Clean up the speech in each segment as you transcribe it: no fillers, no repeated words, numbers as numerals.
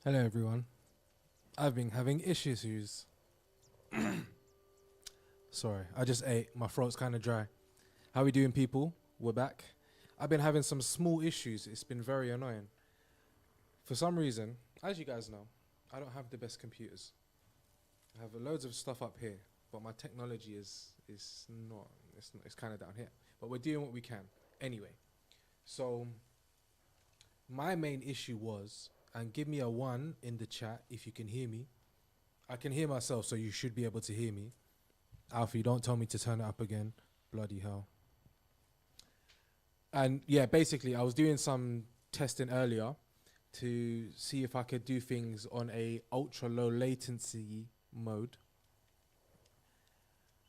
Hello everyone. I've been having issues. Sorry, I just ate. My throat's kind of dry. How we doing, people? We're back. I've been having some small issues. It's been very annoying. For some reason, as you guys know, I don't have the best computers. I have loads of stuff up here, but my technology is not. It's kind of down here. But we're doing what we can anyway. So my main issue was, and give me a one in the chat if you can hear me. I can hear myself, so you should be able to hear me. Alfie, don't tell me to turn it up again. Bloody hell. And yeah, basically, I was doing some testing earlier to see if I could do things on a ultra low latency mode.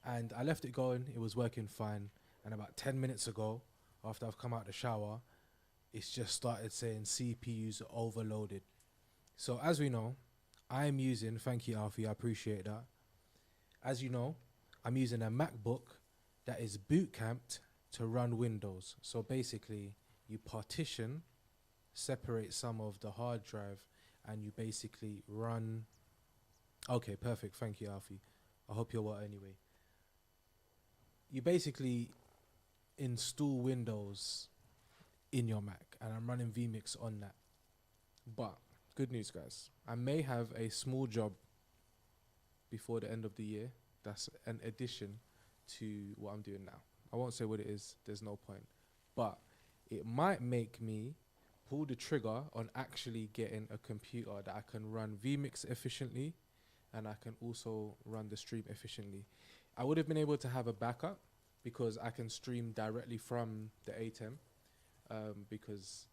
And I left it going, it was working fine. And about 10 minutes ago, after I've come out the shower, it's just started saying CPU's overloaded. So as we know, I'm using, thank you Alfie, I appreciate that. As you know, I'm using a MacBook that is boot camped to run Windows. So basically, you partition, separate some of the hard drive, and you basically run. Okay, perfect. Thank you, Alfie. I hope you're well anyway. You basically install Windows in your Mac, and I'm running vMix on that. But good news, guys. I may have a small job before the end of the year. That's an addition to what I'm doing now. I won't say what it is, there's no point. But it might make me pull the trigger on actually getting a computer that I can run vMix efficiently and I can also run the stream efficiently. I would have been able to have a backup because I can stream directly from the A10 because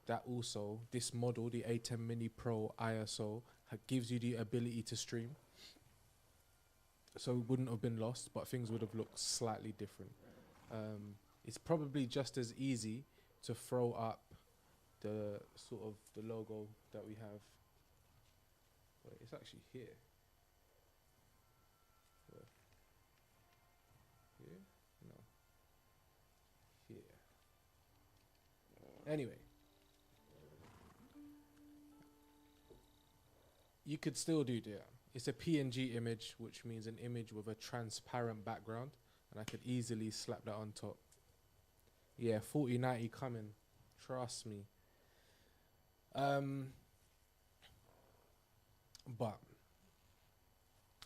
that also, this model, the A10 Mini Pro ISO, gives you the ability to stream. So it wouldn't have been lost, but things would have looked slightly different. It's probably just as easy to throw up the sort of the logo that we have. Wait, it's actually here. Where? Here? No. Here. Anyway, you could still do that. It's a PNG image, which means an image with a transparent background, and I could easily slap that on top. Yeah, 4090 coming. Trust me. But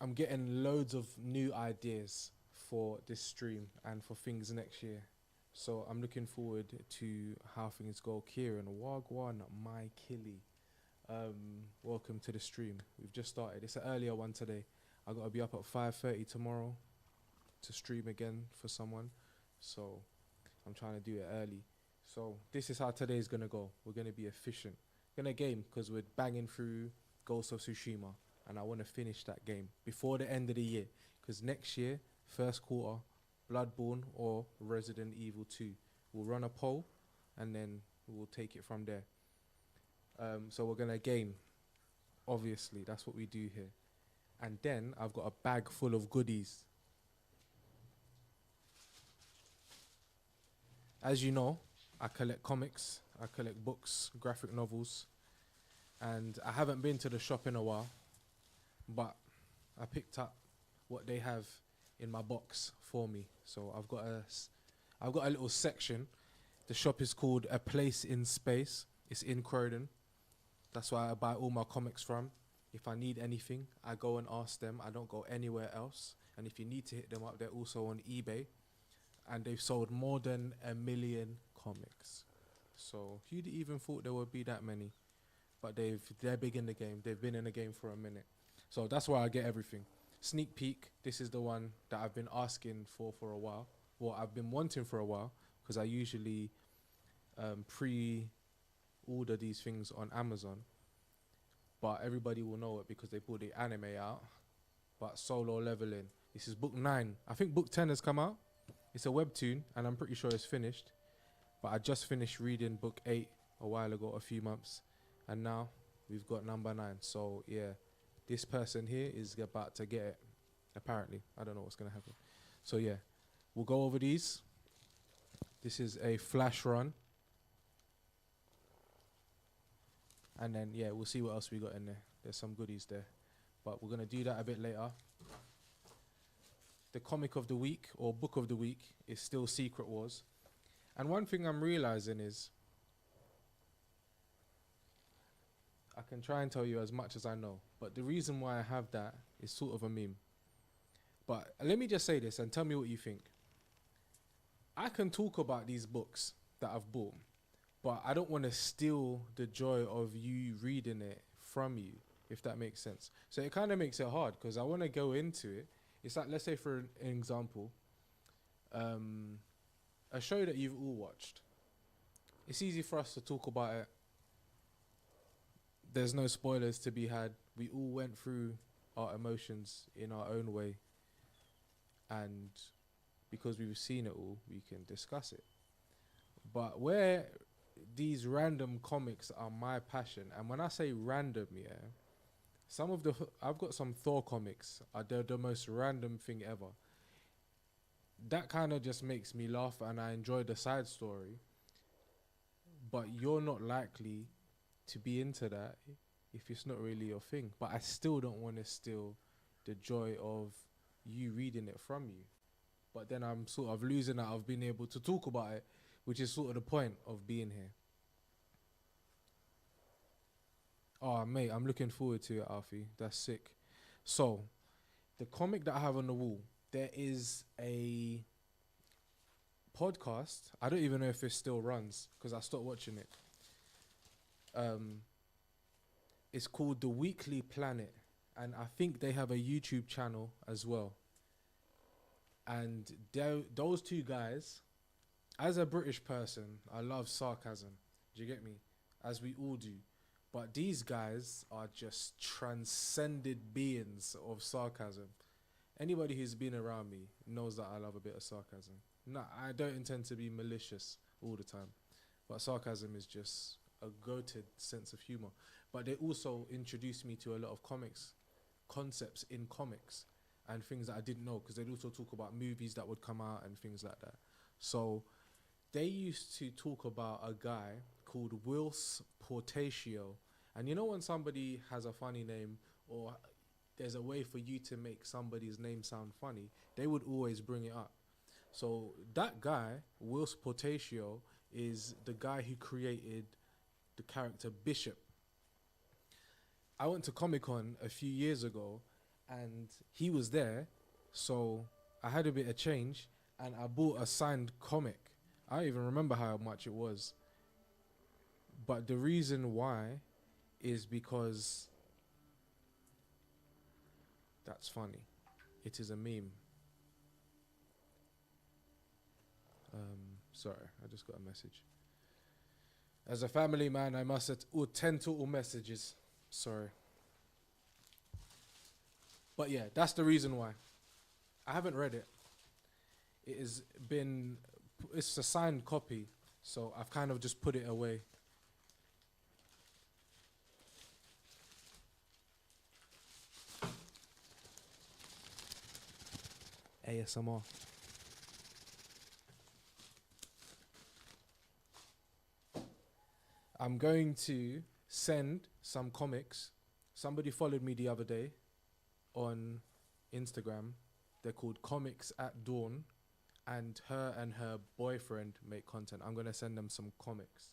I'm getting loads of new ideas for this stream and for things next year. So I'm looking forward to how things go. Kieran, Wagwan, my killie. Welcome to the stream. We've just started. It's an earlier one today. I got to be up at 5:30 tomorrow to stream again for someone. So I'm trying to do it early. So this is how today's gonna go. We're gonna be efficient. Gonna game because we're banging through Ghost of Tsushima, and I want to finish that game before the end of the year. Because next year, first quarter, Bloodborne or Resident Evil 2. We'll run a poll, and then we'll take it from there. So we're gonna game. Obviously, that's what we do here. And then I've got a bag full of goodies. As you know, I collect comics, I collect books, graphic novels, and I haven't been to the shop in a while, but I picked up what they have in my box for me. So I've got a little section. The shop is called A Place in Space. It's in Croydon. That's where I buy all my comics from. If I need anything, I go and ask them. I don't go anywhere else. And if you need to hit them up, they're also on eBay. And they've sold more than 1 million comics. So who'd even thought there would be that many? But they're big in the game. They've been in the game for a minute. So that's why I get everything. Sneak peek. This is the one that I've been asking for a while. Well, I've been wanting for a while because I usually pre-order these things on Amazon. But everybody will know it because they put the anime out. But Solo Leveling. This is book 9. I think book 10 has come out. It's a webtoon, and I'm pretty sure it's finished. But I just finished reading book 8 a while ago, a few months. And now we've got number 9. So, yeah, this person here is about to get it, apparently. I don't know what's going to happen. So, yeah, we'll go over these. This is a flash run. And then, yeah, we'll see what else we got in there. There's some goodies there. But we're going to do that a bit later. The comic of the week or book of the week is still Secret Wars. And one thing I'm realizing is I can try and tell you as much as I know, but the reason why I have that is sort of a meme. But let me just say this and tell me what you think. I can talk about these books that I've bought, but I don't want to steal the joy of you reading it from you, if that makes sense. So it kind of makes it hard because I want to go into it. It's like, let's say for an example, a show that you've all watched. It's easy for us to talk about it. There's no spoilers to be had. We all went through our emotions in our own way. And because we've seen it all, we can discuss it. But where these random comics are my passion, and when I say random, yeah, I've got some Thor comics. They're the most random thing ever. That kind of just makes me laugh and I enjoy the side story. But you're not likely to be into that if it's not really your thing. But I still don't want to steal the joy of you reading it from you. But then I'm sort of losing out of being able to talk about it, which is sort of the point of being here. Oh, mate, I'm looking forward to it, Alfie. That's sick. So, the comic that I have on the wall, there is a podcast. I don't even know if it still runs because I stopped watching it. It's called The Weekly Planet, and I think they have a YouTube channel as well. And those two guys, as a British person, I love sarcasm. Do you get me? As we all do. But these guys are just transcended beings of sarcasm. Anybody who's been around me knows that I love a bit of sarcasm. No, I don't intend to be malicious all the time. But sarcasm is just a goated sense of humor. But they also introduced me to a lot of concepts in comics and things that I didn't know, because they'd also talk about movies that would come out and things like that. So they used to talk about a guy called Whilce Portatio. And you know when somebody has a funny name or there's a way for you to make somebody's name sound funny, they would always bring it up. So that guy, Whilce Portatio, is the guy who created the character Bishop. I went to Comic-Con a few years ago and he was there, so I had a bit of change and I bought a signed comic. I don't even remember how much it was. But the reason why is because that's funny. It is a meme. Sorry, I just got a message. As a family man, I must attend to all messages. Sorry. But yeah, that's the reason why. I haven't read it. It's a signed copy, so I've kind of just put it away. ASMR. I'm going to send some comics. Somebody followed me the other day on Instagram. They're called Comics at Dawn, and her boyfriend make content. I'm going to send them some comics,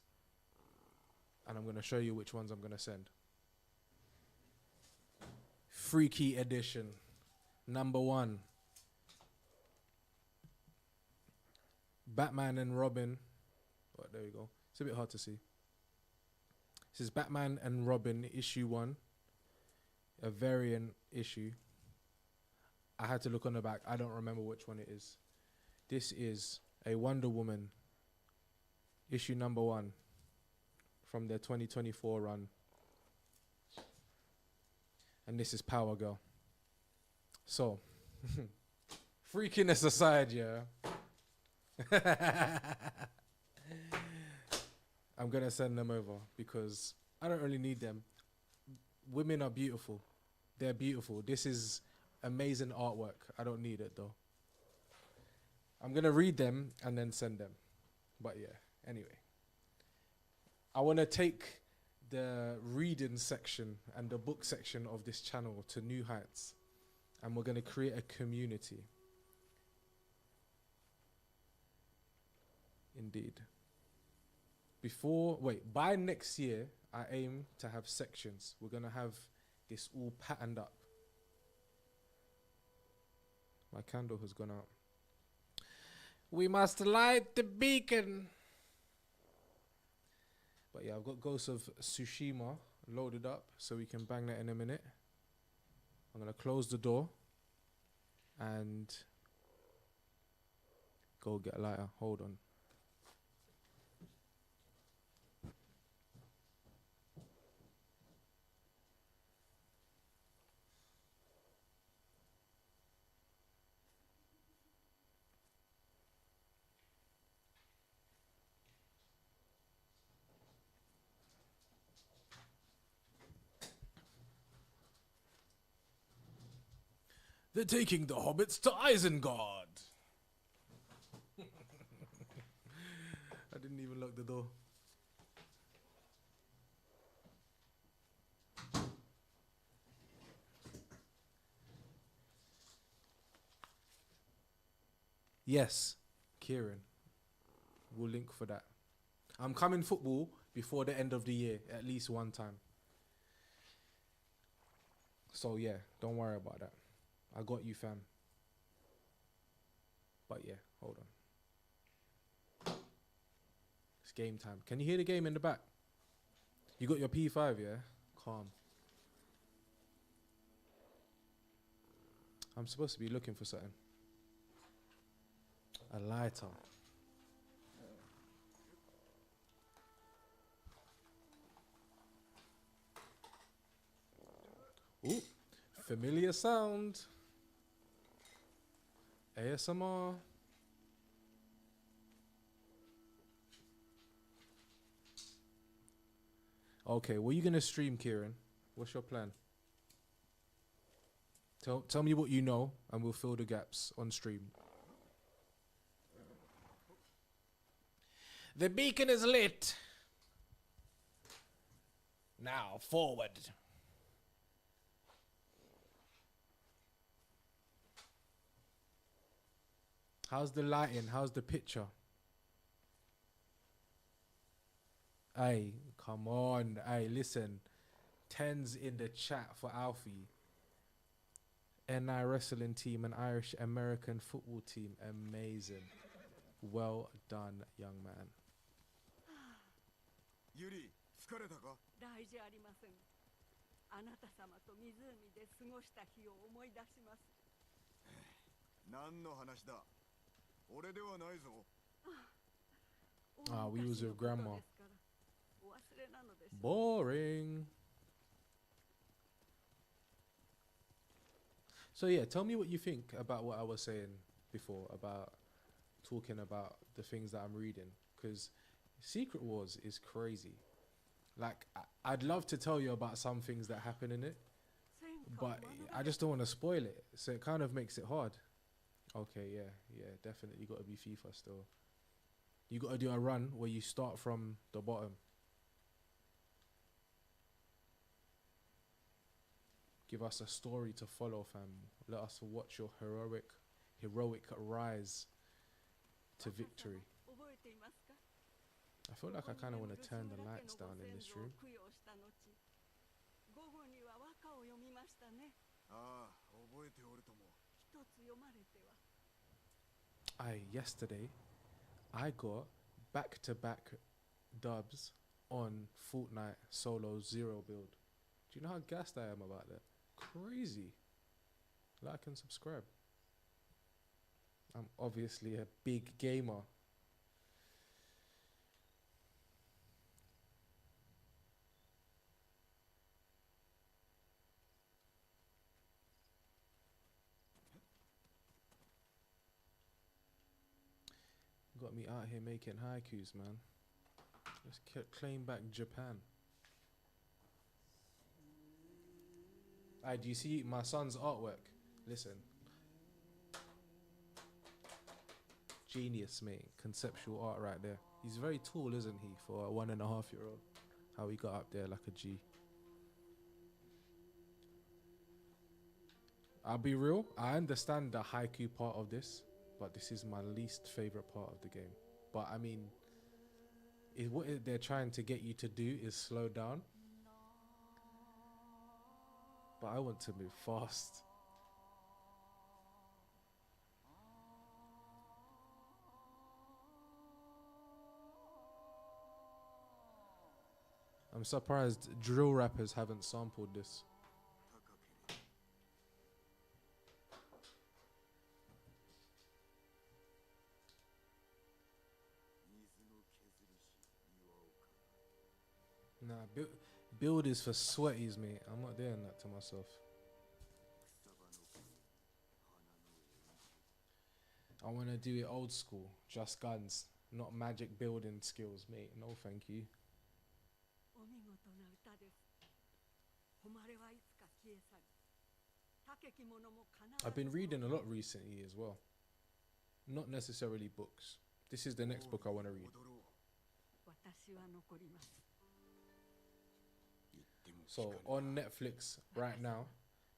and I'm going to show you which ones I'm going to send. Freaky edition, number 1. Batman and Robin. Oh, there you go. It's a bit hard to see. This is Batman and Robin issue 1. A variant issue. I had to look on the back. I don't remember which one it is. This is a Wonder Woman issue number 1 from their 2024 run. And this is Power Girl. So, freakiness aside, yeah. I'm going to send them over because I don't really need them. Women are beautiful. They're beautiful. This is amazing artwork. I don't need it though. I'm going to read them and then send them. But yeah, anyway. I want to take the reading section and the book section of this channel to new heights, and we're going to create a community. Indeed. By next year, I aim to have sections. We're going to have this all patterned up. My candle has gone out. We must light the beacon. But yeah, I've got Ghost of Tsushima loaded up, so we can bang that in a minute. I'm going to close the door and go get a lighter. Hold on. They're taking the hobbits to Isengard. I didn't even lock the door. Yes, Kieran. We'll link for that. I'm coming football before the end of the year, at least one time. So yeah, don't worry about that. I got you, fam. But yeah, hold on. It's game time. Can you hear the game in the back? You got your P5, yeah? Calm. I'm supposed to be looking for something. A lighter. Ooh, familiar sound. ASMR. Okay, what are you gonna stream, Kieran? What's your plan? Tell me what you know, and we'll fill the gaps on stream. The beacon is lit. Now forward. How's the lighting? How's the picture? Hey, come on. Hey, listen. 10s in the chat for Alfie. NI wrestling team and Irish American football team. Amazing. Well done, young man. Yuri, 疲れたか? 大事ありません。あなた様と湖で過ごした日を思い出します。何の話だ? 俺ではないぞ。 We was your grandma. お忘れなのでしょう。 Boring. So yeah, tell me what you think about what I was saying before about talking about the things that I'm reading, because Secret Wars is crazy. Like, I'd love to tell you about some things that happen in it, but I just don't want to spoil it, so it kind of makes it hard. Okay, yeah, definitely got to be FIFA still. You got to do a run where you start from the bottom. Give us a story to follow, fam. Let us watch your heroic rise to victory. I feel like I kind of want to turn the lights down in this room. Yesterday, I got back-to-back dubs on Fortnite solo 0 build. Do you know how gassed I am about that? Crazy. Like and subscribe. I'm obviously a big gamer. Got me out here making haikus, man. Let's claim back Japan. Do you see my son's artwork? Listen. Genius, mate. Conceptual art right there. He's very tall, isn't he, for a 1.5-year-old? how he got up there like a G. I'll be real, I understand the haiku part of this, but this is my least favorite part of the game. But I mean, they're trying to get you to do is slow down. But I want to move fast. I'm surprised drill rappers haven't sampled this. 高ければ水の削りし岩をか Nah, build is for sweaties, mate. I'm not doing that to myself. 草場の声花の演 I want to do it old school, just guns, not magic building skills, mate. No, thank you. お見事な歌です。誉れはいつか消え去る。高き者も必ず I've been reading a lot recently as well. Not necessarily books. This is the next book I want to read. 踊ろう私は残ります。言っても So 聞かぬ on Netflix right now,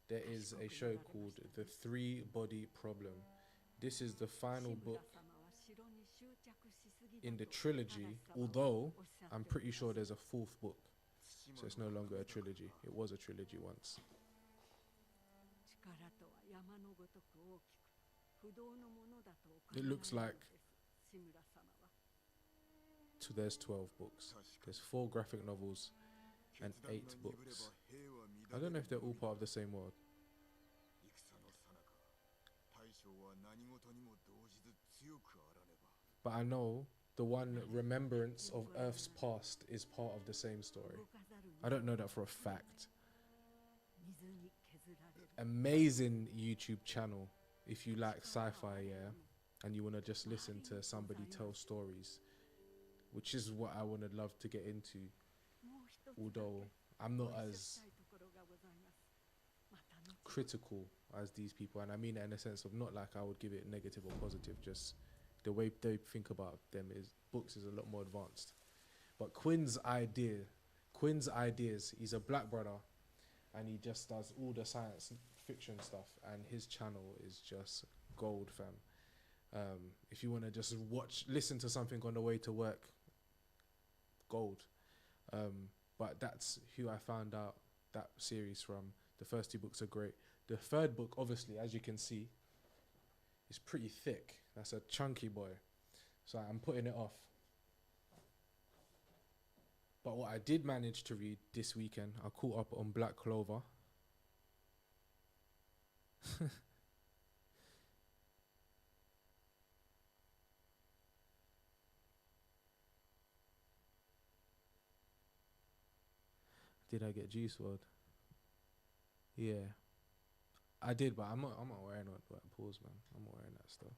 there is a show called The Three Body Problem. This is the final 志 book 村様は城に執着しすぎだと in the trilogy, 嵐様は although おっしゃって I'm おり pretty ます sure there's a fourth book. 対 So it's no longer a trilogy. It was a trilogy once. 力とは山のごとく大きく不動のものだとお考 It え looks なの like です志村様は So there's 12 books. There's 4 graphic novels and 決断が 8 鈍れば books. 兵は乱 I れ don't know if they're all る part of the same world. 戦の最中大将は何事にも動じず強くあらねば But I know the one remembrance of Earth's past is part of the same story. 動かざるに I don't know that for a fact. 水に削られる Amazing YouTube channel if you like sci-fi, yeah, and you want to just listen to somebody tell stories, which is what I want to love to get into, もう一つだけ although I'm not おっしゃり as たいところがございます。また後ほど critical as these people, and I mean it in a sense of not like I would give it negative or positive, just the way they think about them is books is a lot more advanced. But Quinn's ideas, he's a black brother and he just does all the science fiction stuff, and his channel is just gold, fam. If you want to just listen to something on the way to work, gold. But that's who I found out that series from. The first 2 books are great. The third book, obviously, as you can see, is pretty thick. That's a chunky boy. So I'm putting it off. But what I did manage to read this weekend, I caught up on Black Clover. Did I get Juice WRLD? Yeah, I did, but I'm not wearing that. Pause, man. I'm not wearing that stuff.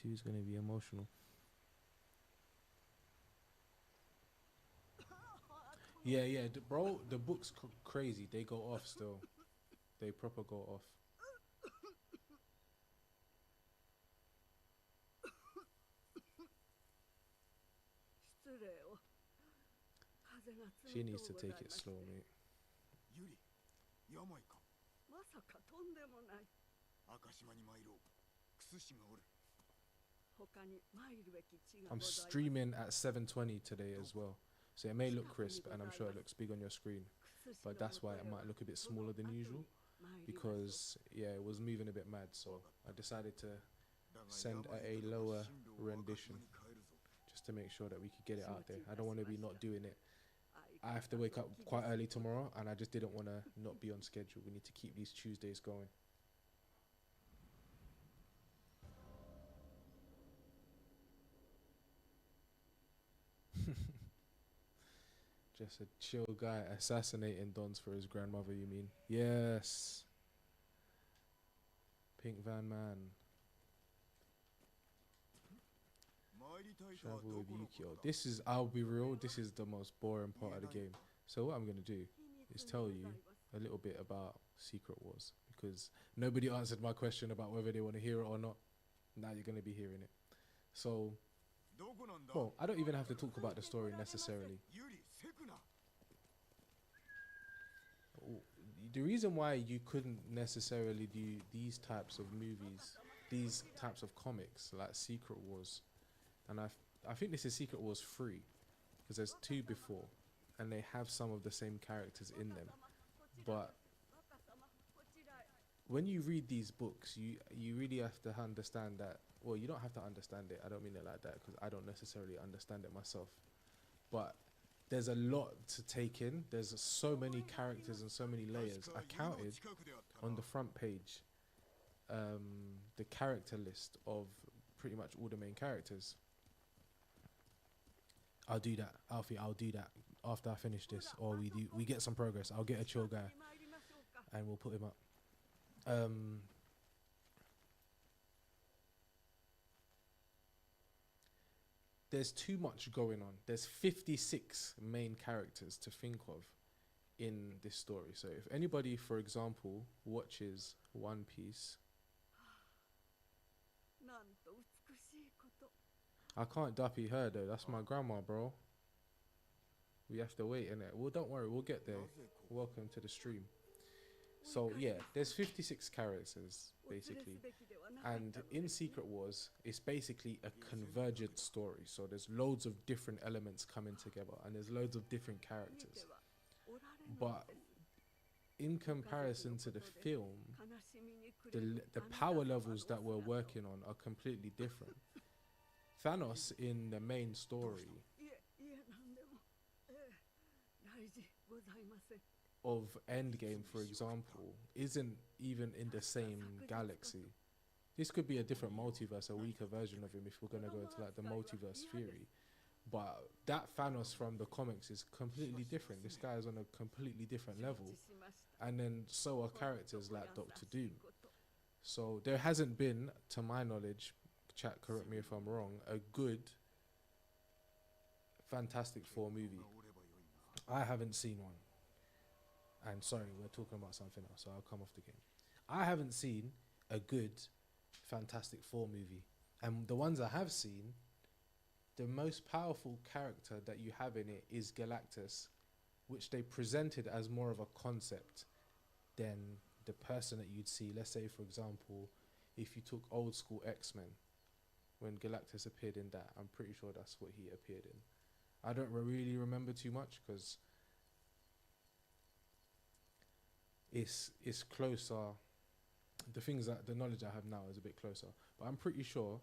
2's gonna be emotional. Yeah, bro. The book's crazy. They go off still. They proper go off. 失礼を風が She 冷 needs と to うござい take ま it して slow, mate. ユリ病かまさかとんでもない。赤島に参ろうクス氏がおる他に参るべき地が I'm ございます。 streaming at 720 today as well, so it may look crisp, and I'm sure it looks big on your screen. But that's why it might look a bit smaller than usual, because yeah, it was moving a bit mad. So I decided to だが send 病 a とか lower 進路を赤 rendition 島に帰るぞ just to make sure that we could get it out there. I don't want to be not doing it. I have to wake up quite early tomorrow, and I just didn't want to not be on schedule. We need to keep these Tuesdays going. Just a chill guy assassinating Dons for his grandmother, you mean? Yes. Pink Van Man. 参りたいとは Travel ど with この Yukio. ことだ This is, I'll be real, this is the most boring part of the game. So what I'm going to do is tell you a little bit about Secret Wars, because nobody answered my question about whether they want to hear it or not. Now you're going to be hearing it. So, どこなんだ well, I don't even have to talk about the story necessarily. ユリセクナ the reason why you couldn't necessarily do these types of movies, these types of comics like Secret Wars, and I think this is Secret Wars 3 because there's two before, and they have some of the same characters in them. But when you read these books, you really have to understand that. Well, you don't have to understand it. I don't mean it like that because I don't necessarily understand it myself. But there's a lot to take in. There's so many characters and so many layers. I counted on the front page the character list of pretty much all the main characters. I'll do that, Alfie. I'll do that after I finish this, or we get some progress. I'll get a chill guy, and we'll put him up. There's too much going on. There's 56 main characters to think of in this story. So if anybody, for example, watches One Piece, なんと美しいこと。 I can't duppy her though. That's my grandma, bro. We have to wait, innit? Well, don't worry, we'll get there. Welcome to the stream. So yeah, there's 56 characters basically, and in Secret Wars, it's basically a convergent story. So there's loads of different elements coming together, and there's loads of different characters. But in comparison to the film, the power levels that we're working on are completely different. Thanos in the main story いえなんでも、大事ございません。 of Endgame, for example, isn't even in the same galaxy. This could be a different multiverse, a weaker version of him if we're gonna go into like the multiverse theory. But that Thanos from the comics is completely different. This guy is on a completely different level. And then so are characters like Doctor Doom. So there hasn't been, to my knowledge, chat, correct me if I'm wrong, a good Fantastic Four movie. I haven't seen one. And sorry, we're talking about something else, so I'll come off the game. I haven't seen a good Fantastic Four movie. And the ones I have seen, the most powerful character that you have in it is Galactus, which they presented as more of a concept than the person that you'd see. Let's say, for example, if you took old school X-Men, when Galactus appeared in that, I'm pretty sure that's what he appeared in. I don't really remember too much because it's closer. The things that the knowledge I have now is a bit closer, but I'm pretty sure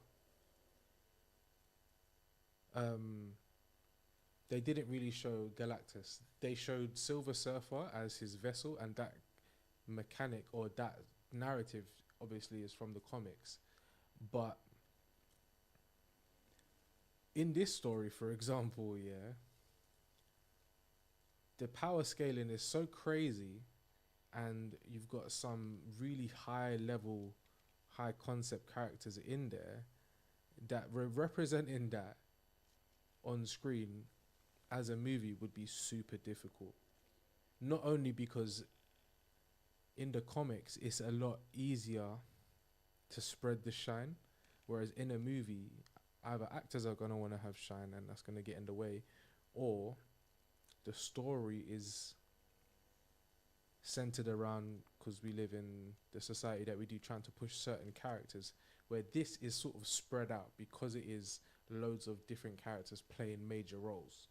they didn't really show Galactus. They showed Silver Surfer as his vessel, and that mechanic or that narrative obviously is from the comics. But in this story, for example, yeah, the power scaling is so crazy, and you've got some really high level, high concept characters in there that representing that on screen as a movie would be super difficult. Not only because in the comics it's a lot easier to spread the shine, whereas in a movie either actors are going to want to have shine and that's going to get in the way, or the story is centered around, because we live in the society that we do, trying to push certain characters, where this is sort of spread out because it is loads of different characters playing major roles.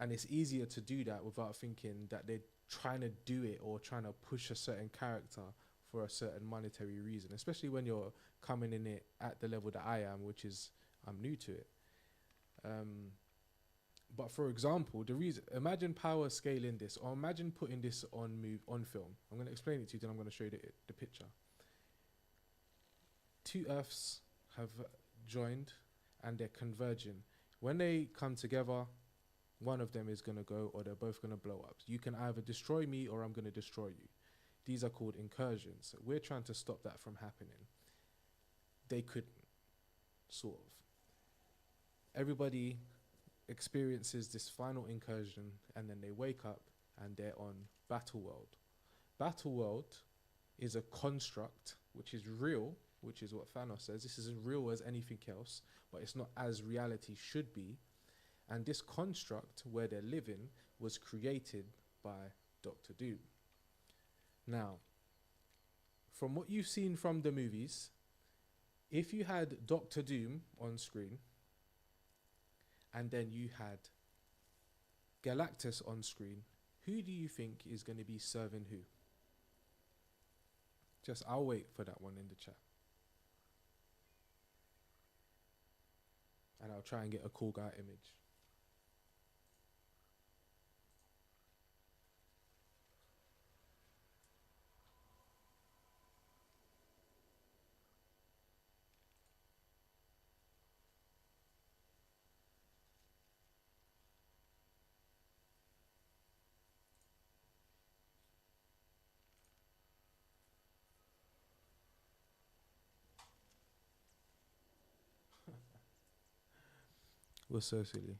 And it's easier to do that without thinking that they're trying to do it or trying to push a certain character for a certain monetary reason, especially when you're coming in it at the level that I am, which is I'm new to it. But for example, the reason, imagine power scaling this, or imagine putting this on film. I'm going to explain it to you, then I'm going to show you the picture. Two Earths have joined and they're converging. When they come together, one of them is going to go, or they're both going to blow up. You can either destroy me or I'm going to destroy you. These are called incursions. We're trying to stop that from happening. They couldn't, sort of. Everybody experiences this final incursion, and then they wake up and they're on Battleworld. Battleworld is a construct which is real, which is what Thanos says. This is as real as anything else, but it's not as reality should be. And this construct where they're living was created by Doctor Doom. Now, from what you've seen from the movies, if you had Doctor Doom on screen and then you had Galactus on screen, who do you think is going to be serving who? Just, I'll wait for that one in the chat. And I'll try and get a cool guy image. What's so silly?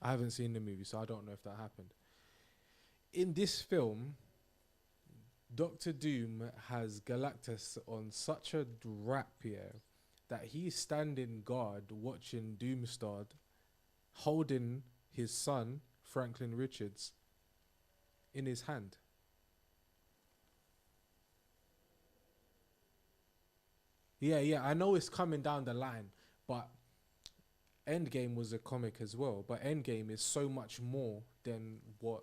I haven't seen the movie, so I don't know if that happened. In this film, Doctor Doom has Galactus on such a rap here that he's standing guard watching Doomstar holding his son, Franklin Richards, in his hand. Yeah, I know it's coming down the line, but Endgame was a comic as well. But Endgame is so much more than what,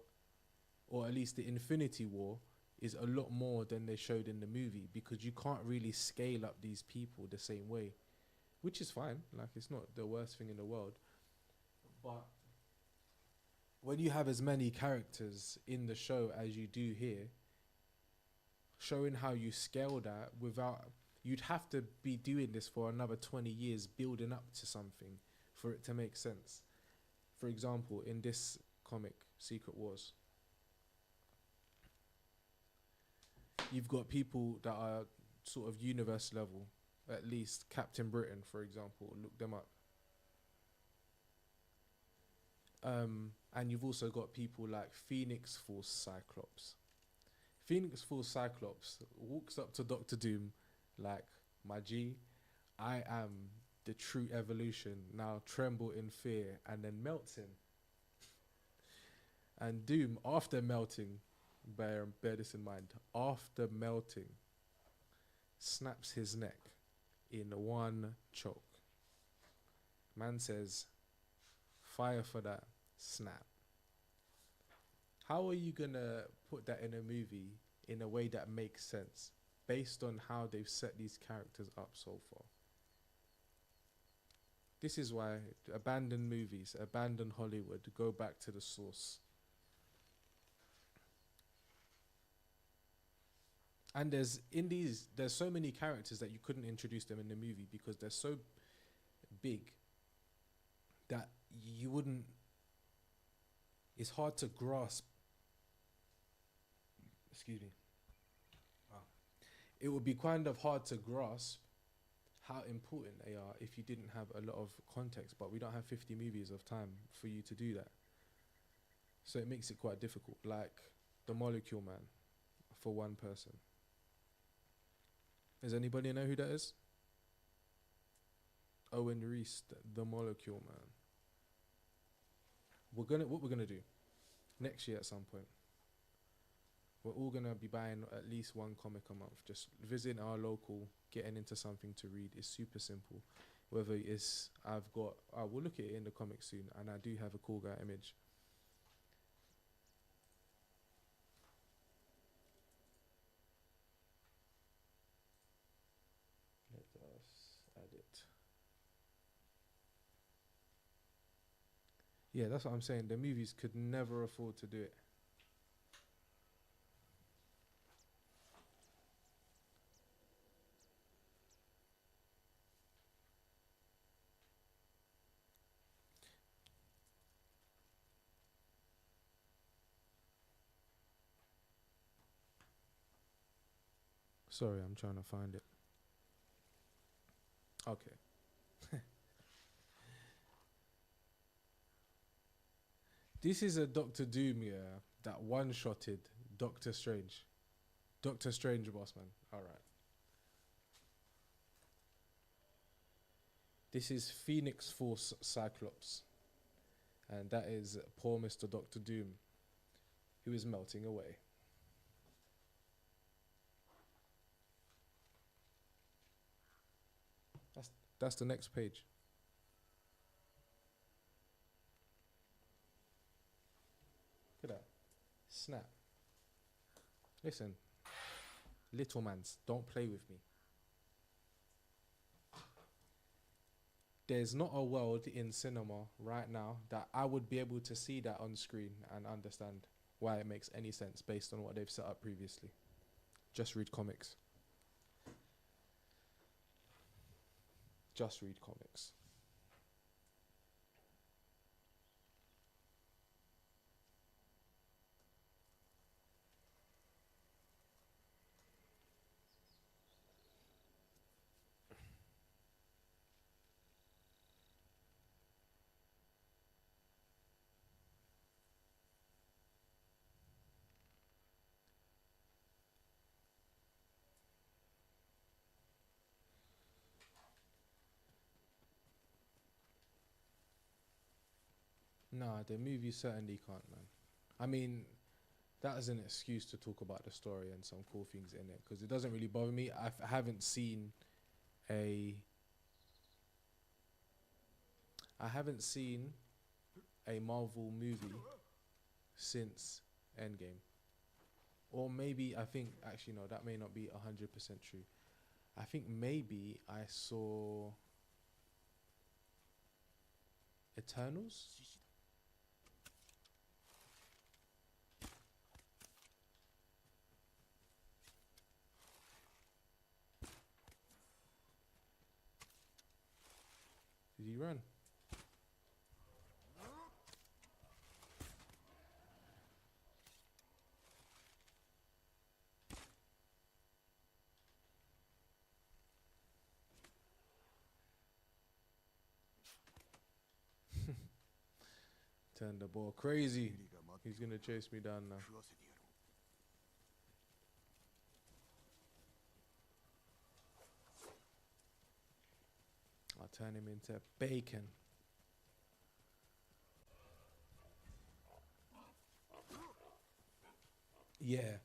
or at least the Infinity War is a lot more than they showed in the movie, because you can't really scale up these people the same way, which is fine. Like, it's not the worst thing in the world. But when you have as many characters in the show as you do here, showing how you scale that without, you'd have to be doing this for another 20 years building up to something for it to make sense. For example, in this comic, Secret Wars, you've got people that are sort of universe level, at least Captain Britain, for example, look them up. And you've also got people like Phoenix Force Cyclops. Phoenix Force Cyclops walks up to Doctor Doom like, my G, I am the true evolution, now tremble in fear, and then melts him. And Doom, after melting, bear this in mind, after melting, snaps his neck in one choke. Man says, fire for that, snap. How are you gonna put that in a movie in a way that makes sense based on how they've set these characters up so far? This is why abandon movies, abandon Hollywood, go back to the source. And there's so many characters that you couldn't introduce them in the movie because they're so big that you wouldn't, it's hard to grasp. Excuse me. It would be kind of hard to grasp how important they are if you didn't have a lot of context, but we don't have 50 movies of time for you to do that. So it makes it quite difficult, like the Molecule Man, for one person. Does anybody know who that is? Owen Reese, the Molecule Man. What we're gonna do next year at some point, we're all gonna be buying at least one comic a month. Just visiting our local, getting into something to read. It's super simple. Whether it's, we'll look at it in the comic soon, and I do have a cool guy image. Let us add it. Yeah, that's what I'm saying. The movies could never afford to do it. Sorry, I'm trying to find it. Okay. This is a Doctor Doom, yeah, that one-shotted Doctor Strange. Doctor Strange, boss man. All right. This is Phoenix Force Cyclops. And that is poor Mr. Doctor Doom, who is melting away. That's the next page. Look at that. Snap. Listen. Little mans, don't play with me. There's not a world in cinema right now that I would be able to see that on screen and understand why it makes any sense based on what they've set up previously. Just read comics. Just read comics. Nah, the movie certainly can't, man. I mean, that is an excuse to talk about the story and some cool things in it, because it doesn't really bother me. I haven't seen a Marvel movie since Endgame. Or maybe, I think, actually no, that may not be 100% true. I think maybe I saw Eternals. Did he run? Turned the ball crazy. He's gonna chase me down now. I'll turn him into bacon. Yeah.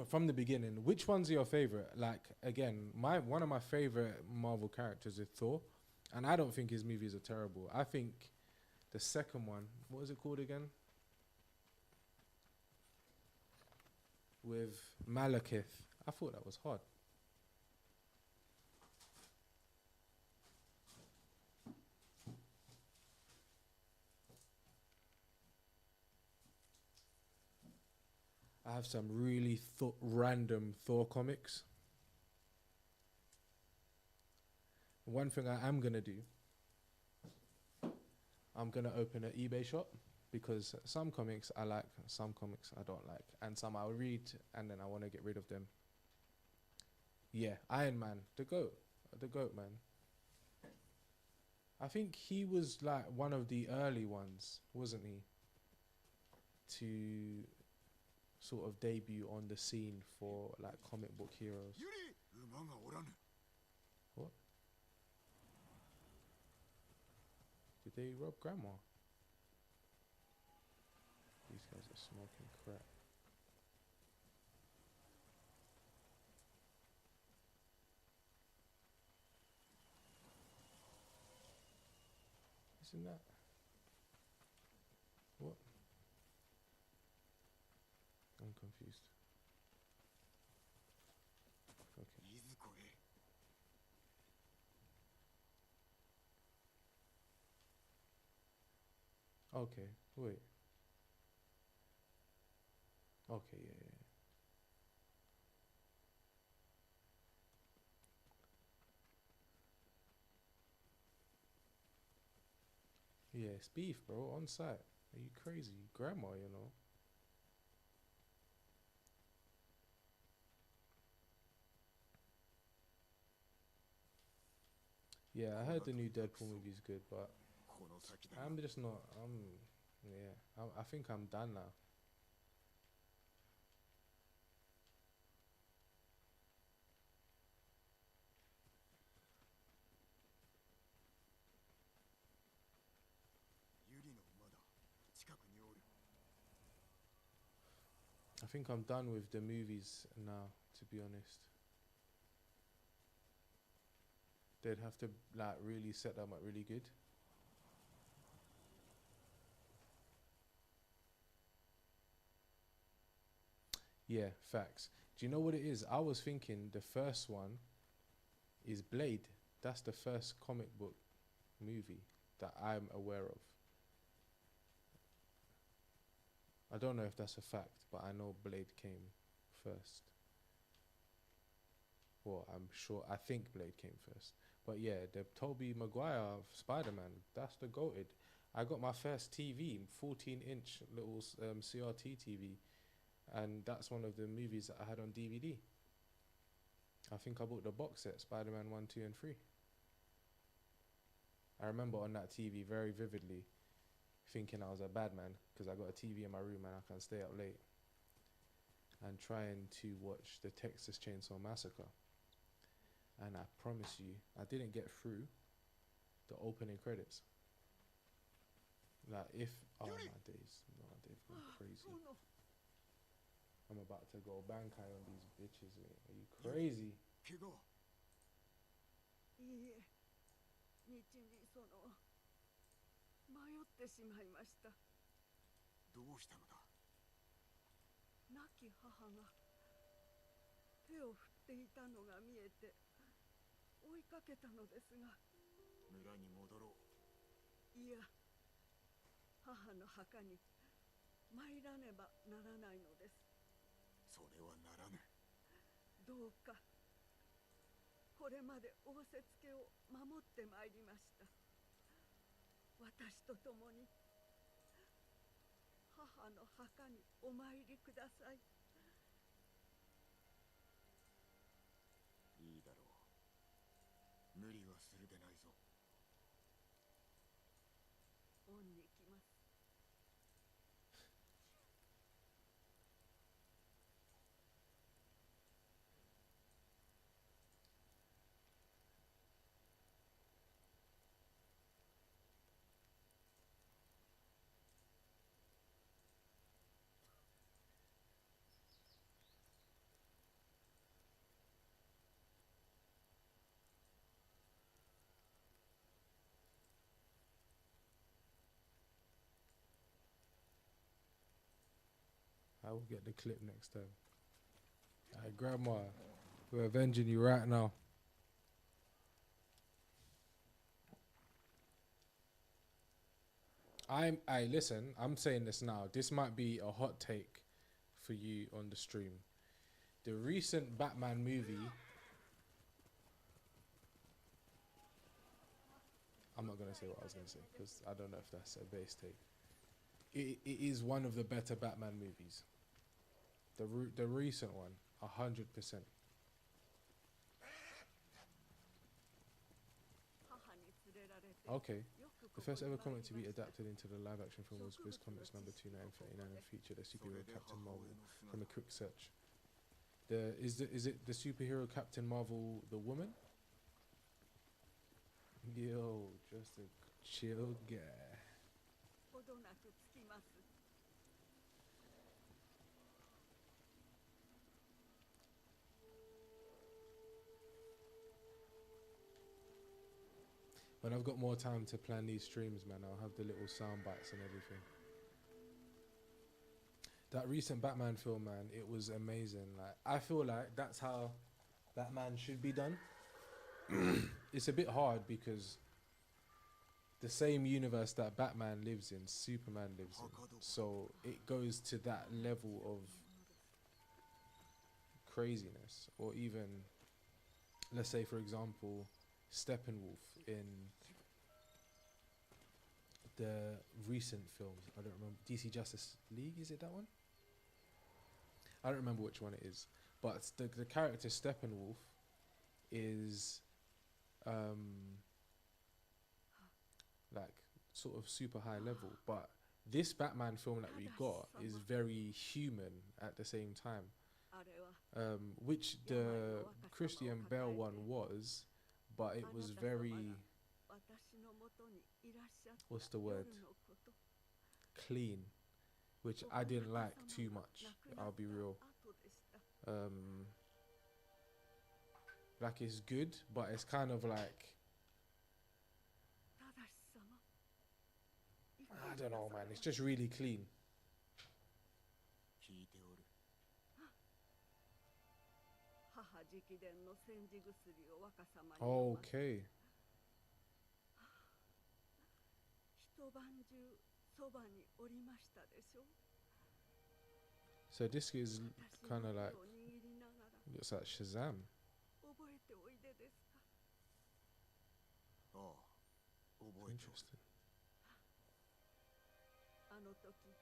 From the beginning, which one's your favorite? Like, again, one of my favorite Marvel characters is Thor, and I don't think his movies are terrible. I think the second one, what was it called again? With Malekith. I thought that was hard. I have some really random Thor comics. One thing I am going to do, I'm going to open an eBay shop, because some comics I like, some comics I don't like, and some I'll read and then I want to get rid of them. Yeah, Iron Man, the GOAT, man. I think he was like one of the early ones, wasn't he? To sort of debut on the scene for like comic book heroes. What? Did they rob Grandma? These guys are smoking crack. Isn't that? What? I'm confused. Okay. Okay, wait. Okay, yeah. Yeah, it's beef, bro, on site. Are you crazy? Grandma, you know. Yeah, I heard the new Deadpool movie is good, but I'm just not. I think I'm done now. I think I'm done with the movies now, to be honest. They'd have to like really set them up really good. Yeah, facts. Do you know what it is? I was thinking the first one is Blade. That's the first comic book movie that I'm aware of. I don't know if that's a fact, but I know Blade came first. Well, I'm sure. I think Blade came first. But yeah, the Tobey Maguire of Spider-Man, that's the goated. I got my first TV, 14-inch little CRT TV, and that's one of the movies that I had on DVD. I think I bought the box set, Spider-Man 1, 2, and 3. I remember on that TV very vividly thinking I was a bad man because I got a TV in my room and I can stay up late and trying to watch the Texas Chainsaw Massacre. And I promise you, I didn't get through the opening credits. Like oh my days, no, they've gone crazy. I'm about to go bankai on these bitches, mate. Are you crazy? 怪我いいえ、日に迷ってしまいました。どうしたのだ。亡き母が手を振っていたのが見えて追いかけたのですが、村に戻ろう。いや、母の墓に参らねばならないのです。それはならぬ。どうかこれまで仰せつけを守ってまいりました。私と共に母の墓にお参りください。いいだろう。無理はするでないぞ。恩に来ます。I will get the clip next time. Alright, Grandma, we're avenging you right now. Listen, I'm saying this now. This might be a hot take for you on the stream. The recent Batman movie, I'm not going to say what I was going to say because I don't know if that's a base take. It is one of the better Batman movies. The recent one, 100%. Okay. The first ever comic to be adapted into the live-action film was Viz Comics number 2939 and featured a superhero Captain Marvel. From a quick search, is it the superhero Captain Marvel the woman? Yo, just a chill guy. When I've got more time to plan these streams, man, I'll have the little sound bites and everything. That recent Batman film, man, it was amazing. Like, I feel like that's how Batman should be done. It's a bit hard because the same universe that Batman lives in, Superman lives in. So it goes to that level of craziness. Or even, let's say, for example, Steppenwolf in the recent films. I don't remember. DC Justice League, is it that one? I don't remember which one it is. But the character Steppenwolf is like sort of super high level. But this Batman film that we got is very human at the same time. Which the Christian Bale one was, but it was very, what's the word, clean. which I didn't like too much. I'll be real. Like it's good, but it's kind of like, I don't know, man. It's just really clean. 聞いておる。母直伝の煎じ薬を若様に Okay. 一晩中そばにおりましたでしょう。 So this is kind of like, 私の手を握りながら looks like Shazam. 覚えておいでですか。ああ、覚えておる。 Interesting. あの時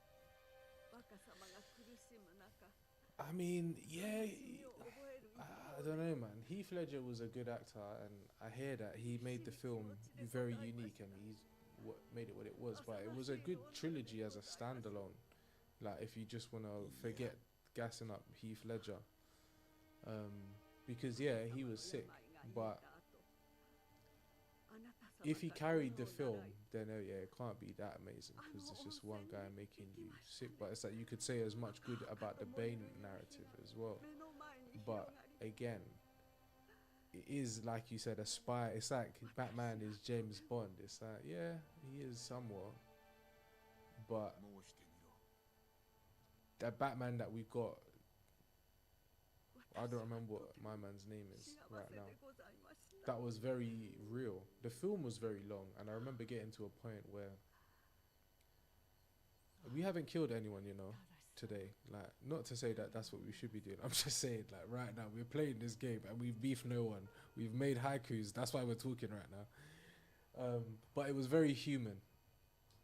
若様が苦しむ中 I mean, yeah, 苦しみを覚える I don't know, man. Heath Ledger was a good actor, and I hear that he made the film very unique, and he's what made it what it was. But it was a good trilogy as a standalone. Like if you just want to forget gassing up Heath Ledger, because yeah, he was sick. But if he carried the film, then yeah, it can't be that amazing because it's just one guy making you sick. But it's like you could say as much good about the Bane narrative as well. But again, it is like you said, a spy. It's like Batman is James Bond. It's like, yeah, he is somewhat, but 申してみろ。 that Batman that we got, I don't remember what my man's name is right now. That was very real. The film was very long, and I remember getting to a point where we haven't killed anyone, you know, today. Like, not to say that that's what we should be doing. I'm just saying, like, right now we're playing this game and we've beefed no one. We've made haikus. That's why we're talking right now. But it was very human.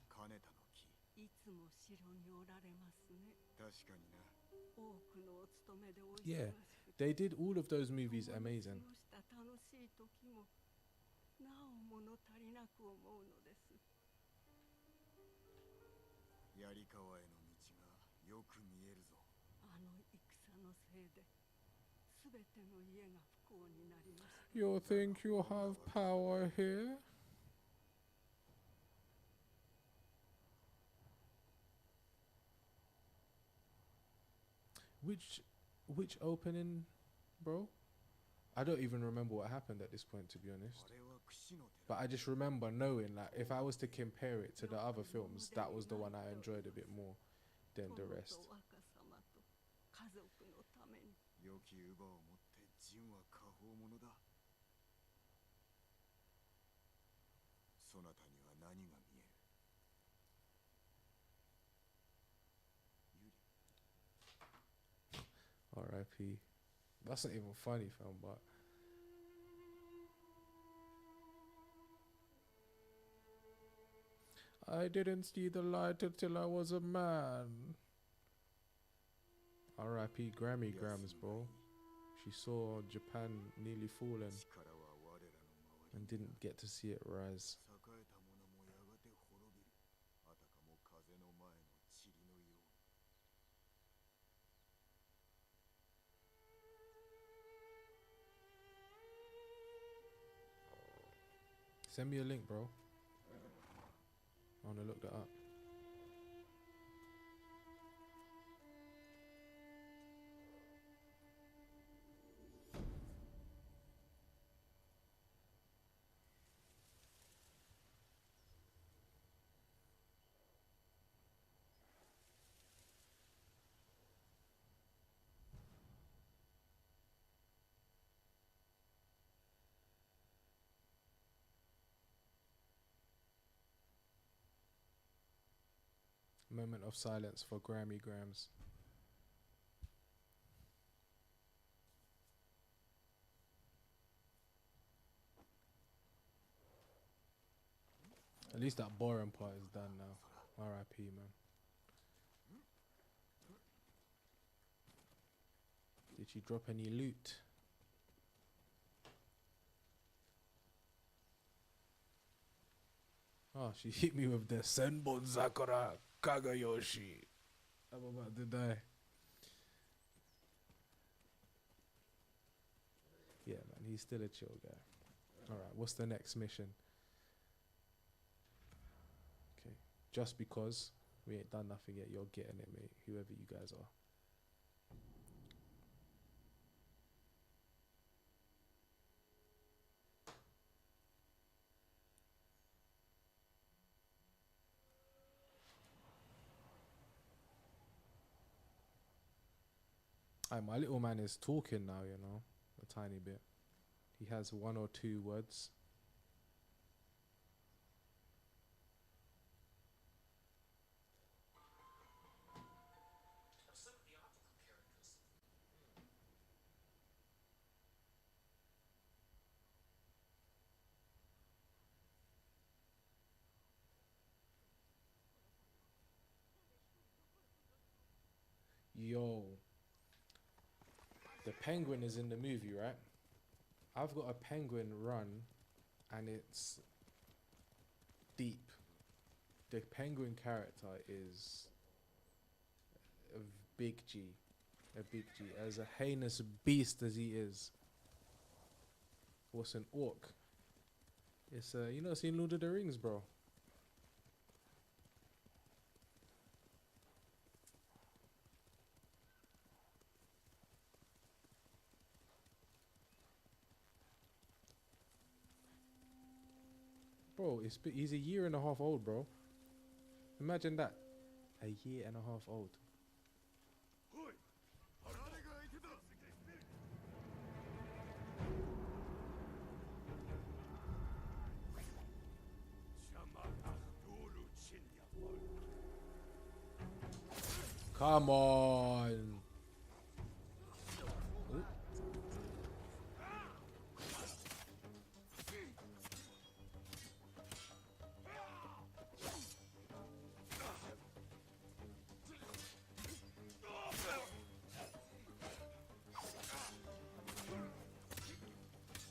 金田の木。いつも城におられますね。確かにな。多くのお勤めでお忙しく Yeah, they did all of those movies amazing. 過ごした楽しい時もなお物足りなく思うのです。槍川への道がよく見えるぞ。あの戦のせいで、すべての家が不幸になりました。 You think you have power here? Which opening, bro? I don't even remember what happened at this point, to be honest. あれは櫛の手 But I just remember knowing, like, if I was to compare it to the other films, that was the one I enjoyed a bit more than the 殿 rest. と若様と家族のために。良き乳母を持って陣は下方者だ。そなたには何が見える？ユリ。 R.I.P. That's not even funny, fam, but I didn't see the light until I was a man. R.I.P. Grammy Grams, bro. She saw Japan nearly fallen 力は我らの周り and didn't get to see it rise. 栄えた者もやがて滅びる。あたかも風の前の塵のように。 Send me a link, bro. I want to look that up. Moment of silence for Grammy Grams. At least that boring part is done now. R.I.P. man. Did she drop any loot? Oh, she hit me with the Senbon Sakura Kagayoshi. I'm about to die. Yeah, man, he's still a chill guy. Alright, what's the next mission? Okay, just because We ain't done nothing yet. You're getting it, mate. Whoever you guys are. Aye, my little man is talking now, you know, a tiny bit. He has 1 or 2 words. Yo, the penguin is in the movie, right? I've got a penguin run, and it's deep. The penguin character is a big G, a big G. As a heinous beast as he is. What's an orc? It's you not seen Lord of the Rings, bro? Bro, he's a year and a half old, bro. Imagine that. A year and a half old. 誰が相手だ。Come on. Ooh.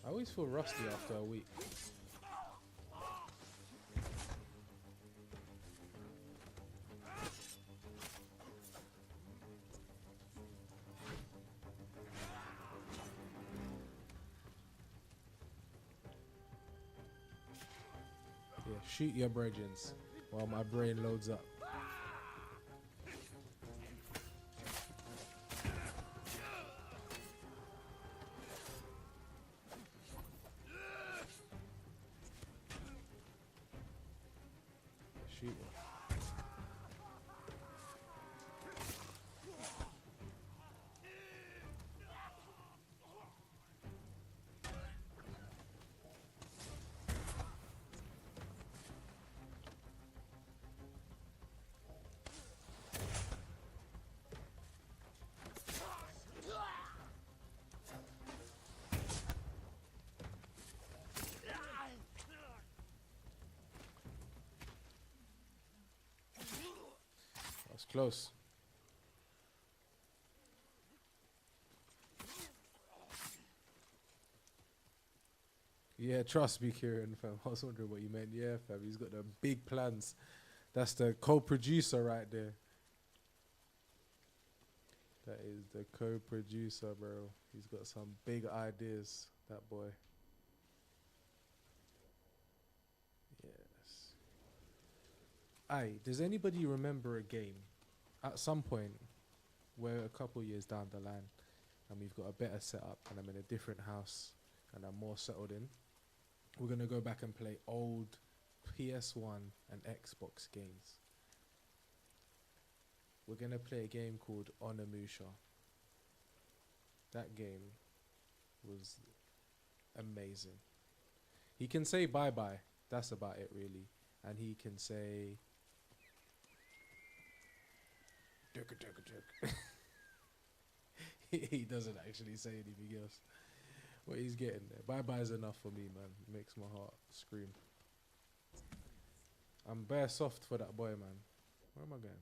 I always feel rusty after a week. Yeah, shoot your bridges while my brain loads up. Shoot one. That's close. Yeah, trust me, Kieran, fam. I was wondering what you meant. Yeah, fam. He's got the big plans. That's the co-producer right there. That is the co-producer, bro. He's got some big ideas, that boy. Yes. Aye, does anybody remember a game at some point where a couple years down the line and we've got a better setup and I'm in a different house and I'm more settled in? We're going to go back and play old PS1 and Xbox games. We're going to play a game called Onimusha. That game was amazing. He can say bye-bye. That's about it, really. And he can say... Durka, durka, durka. He doesn't actually say anything else. But he's getting there. Bye-bye is enough for me, man. It makes my heart scream. I'm bare soft for that boy, man. Where am I going?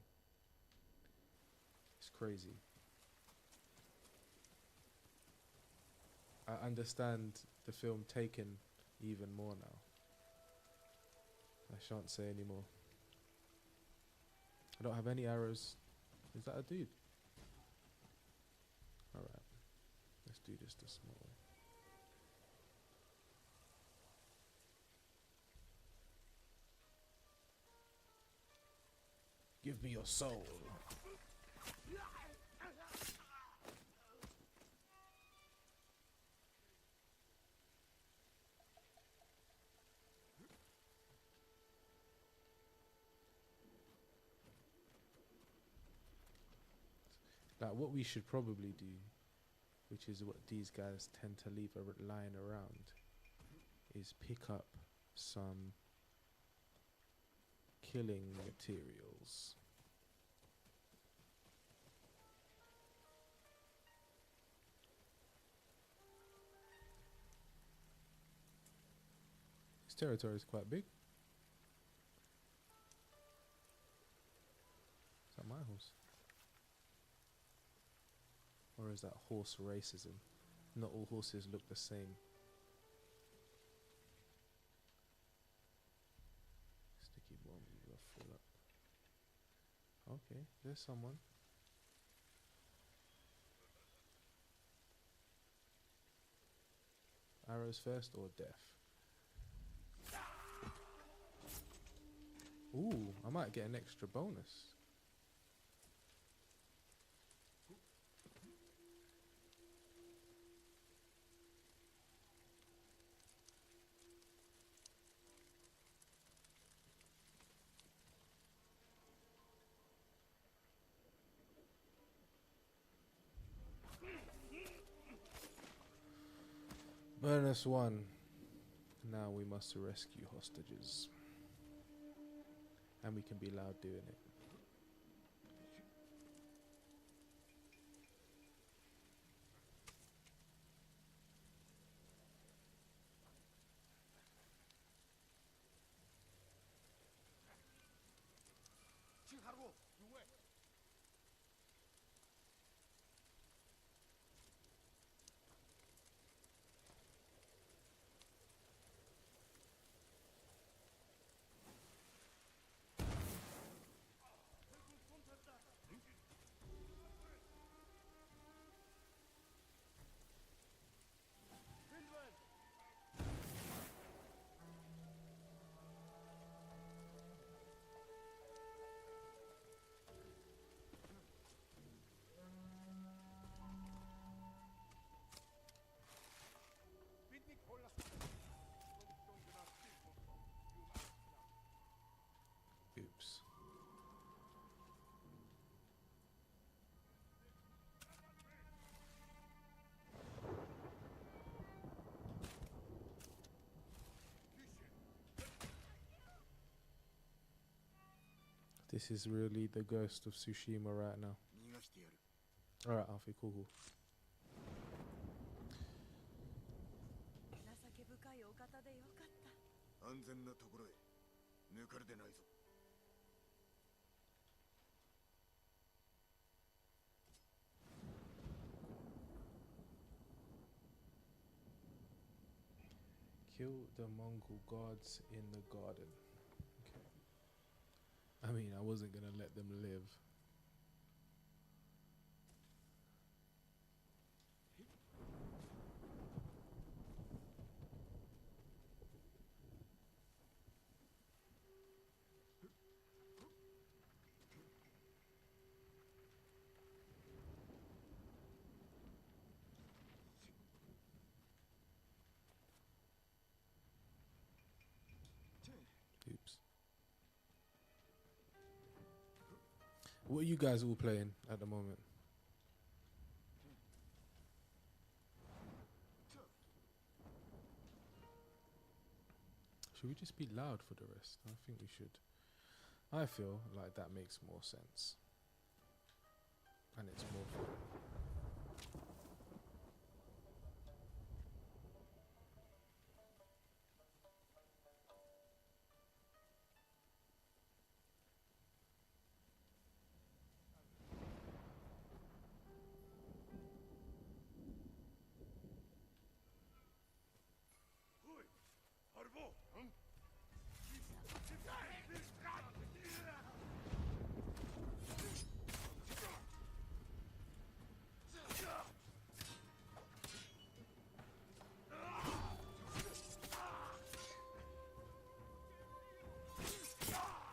It's crazy. I understand the film Taken even more now. I shan't say anymore. I don't have any arrows. Is that a dude? Alright. Let's do this the small way. Give me your soul. Like what we should probably do, which is what these guys tend to leave lying around, is pick up some killing materials. This territory is quite big. Is that my horse? Or is that horse racism? Not all horses look the same. Sticky bomb, you are full up. Okay, there's someone. Arrows first or death? Ooh, I might get an extra bonus. Bonus 1. Now we must rescue hostages. And we can be loud doing it. Oops. This is really the ghost of Tsushima right now. Alright, Alfie, cool. 情け深いお方でよかった。安全なところへ抜かれてないぞ。Kill the Mongol gods in the garden. Okay. I mean, I wasn't gonna let them live. Oops. What are you guys all playing at the moment? Should we just be loud for the rest? I think we should. I feel like that makes more sense. And it's more fun.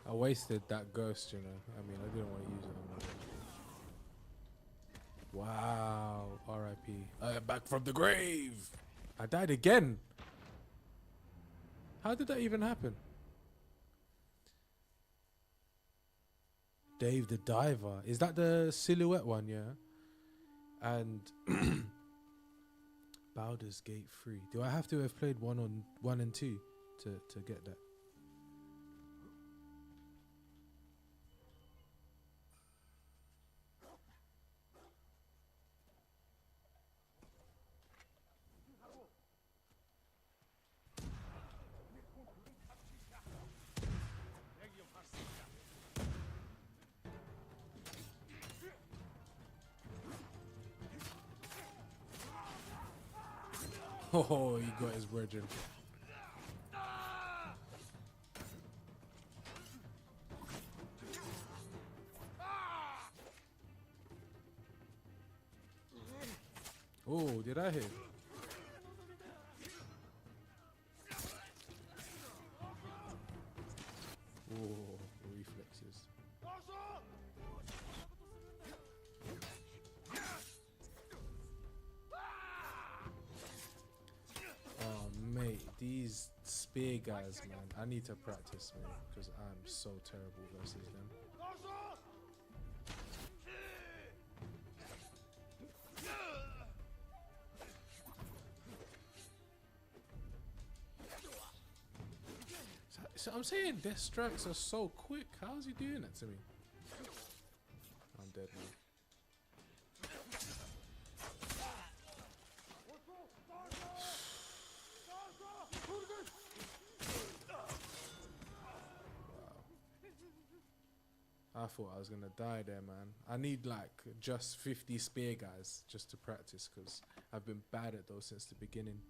I wasted that ghost, you know. I mean, I didn't want to use it on my. Wow. R.I.P. I am back from the grave. I died again. How did that even happen? Dave the Diver. Is that the silhouette one, yeah? And Baldur's Gate 3. Do I have to have played 1 and 2 to get that? Oh, he got his brethren. Oh, did I hit? Oh, reflexes. Oh, mate, these spear guys, man. I need to practice, man, because I'm so terrible versus them. So I'm saying their strikes are so quick. How's he doing that to me? I'm dead, man. I thought I was gonna die there, man. I need like just 50 spear guys just to practice, because I've been bad at those since the beginning.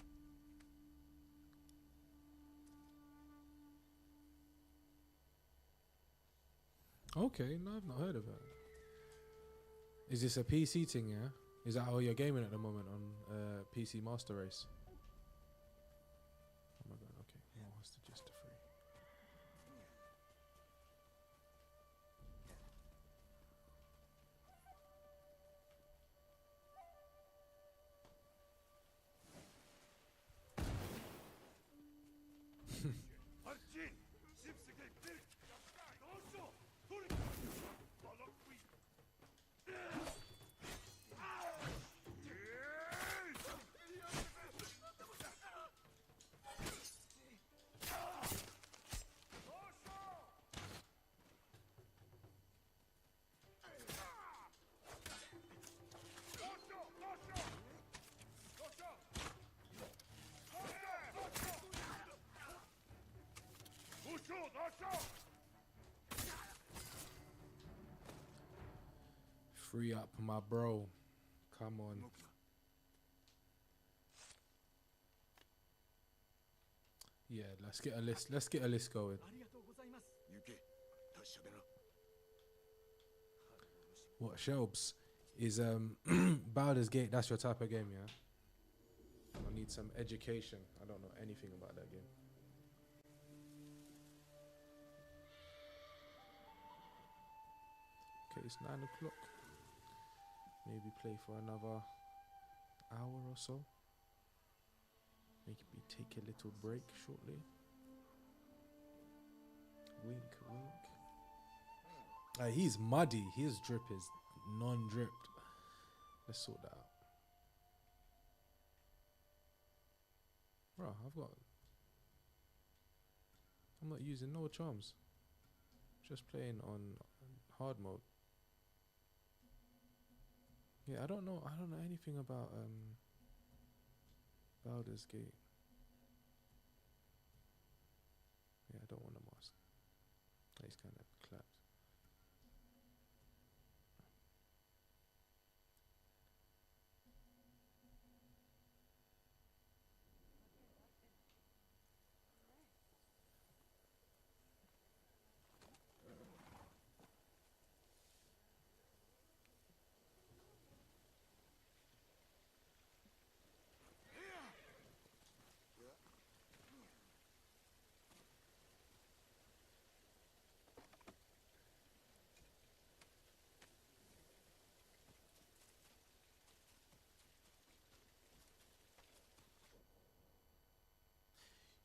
Okay, no, I've not heard of it. Is this a PC thing, yeah? Is that how you're gaming at the moment on PC Master Race? Oh my god, okay. Oh, what's the gist of free? Free up, my bro. Come on. Yeah, let's get a list. Let's get a list going. What Shelbs is Baldur's Gate? That's your type of game, yeah? I need some education. I don't know anything about that game. Okay, it's 9 o'clock. Maybe play for another hour or so. Maybe take a little break shortly. Wink, wink. He's muddy. His drip is non-dripped. Let's sort that out. Bro, I'm not using no charms. Just playing on hard mode. Yeah, I don't know anything about Baldur's Gate. Yeah, I don't want a mask. He's kind of clapped.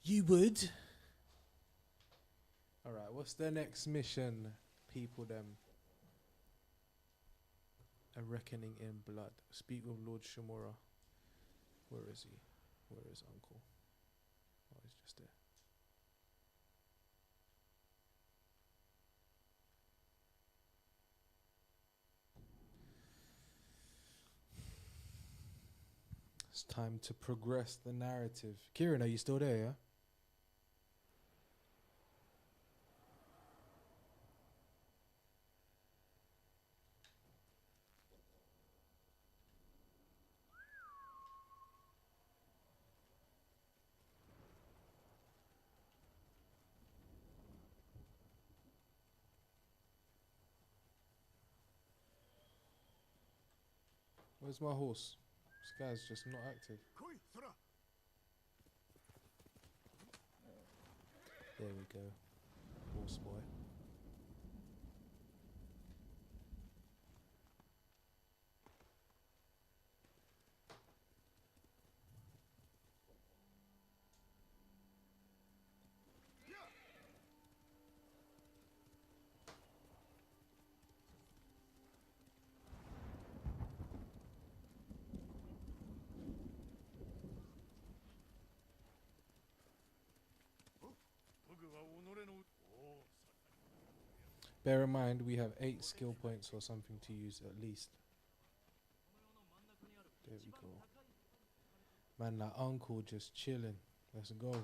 You would. Alright, what's the next mission, people them? A reckoning in blood. Speak with Lord Shimura. Where is he? Where is Uncle? Oh, he's just there. It's time to progress the narrative. Kieran, are you still there, yeah? Where's my horse? This guy's just not active. 来い空 There we go. Horse boy. Bear in mind, we have 8 skill points or something to use at least. There we go. Man, that uncle just chilling. Let's go.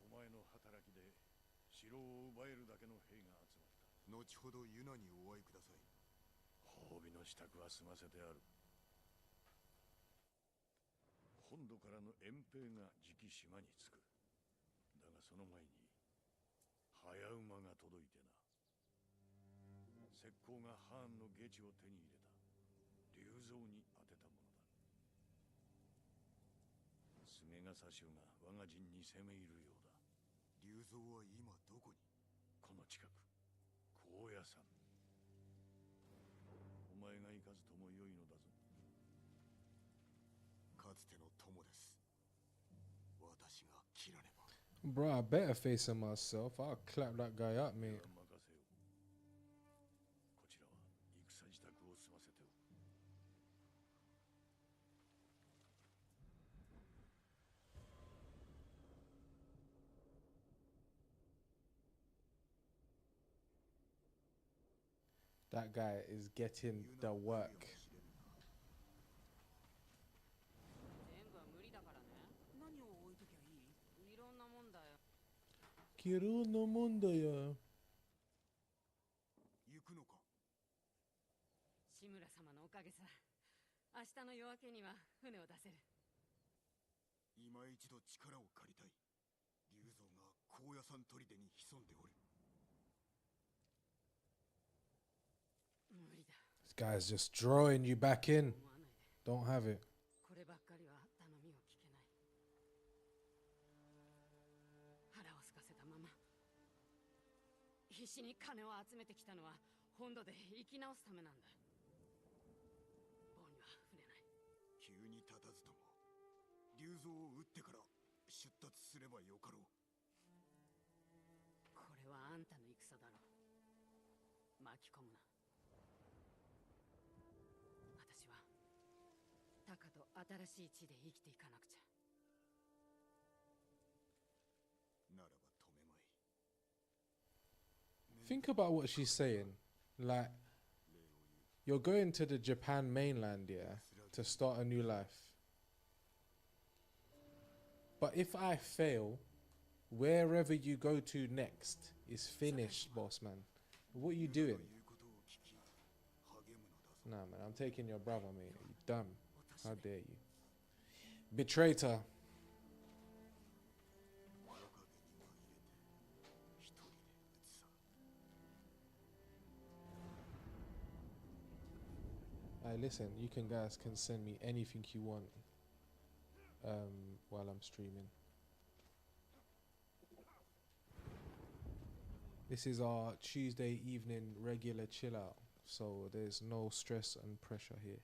お前の働きで城を奪えるだけの兵が集まった。後ほどユナにお会いください。褒美の支度は済ませてある。本土からの遠兵が次期島に着く。だがその前に早馬が届いてな。石膏がハーンの下地を手に入れた。竜像に当てたものだ。菅笠衆が我が陣に攻め入るようだ。竜像は今どこに？この近く、高野山。お前が行かずとも良いのだぞ。かつての友です。私が切らねば。 Bro, I better face him myself. I'll clap that guy up, mate. 任せよ。こちらは戦支度を済ませておく。That guy is getting the work. 全部は無理だからね。何を置いときゃいい？いろんなもんだよ。 Kiro no mundo ya. 行くのか？志村様のおかげさ。明日の夜明けには船を出せる。今一度力を借りたい。竜像が高野山砦に潜んでおる。 無理だ。 This guy's just drawing you back in. 思わないで。 Don't have it. こればっかりは頼みを聞けない。腹を空かせたまま必死に金を集めてきたのは本土で生き直すためなんだ。棒には触れない。急に立たずとも竜像を撃ってから出立すればよかろう。これはあんたの戦だろう。巻き込むな。私はタカと新しい地で生きていかなくちゃ。ならば止めまい。 Think about what she's saying. Like, you're going to the Japan mainland, yeah, to start a new life. But if I fail, wherever you go to next is finished, boss man. What are you doing? 言うことを聞き励むのだぞ。 Nah, man, I'm taking your brother, mate. You dumb. How dare you? Betrayed her. 夜影に紛れて一人で撃つさ。 Hey, listen, you guys can send me anything you want while I'm streaming. This is our Tuesday evening regular chill out, so there's no stress and pressure here.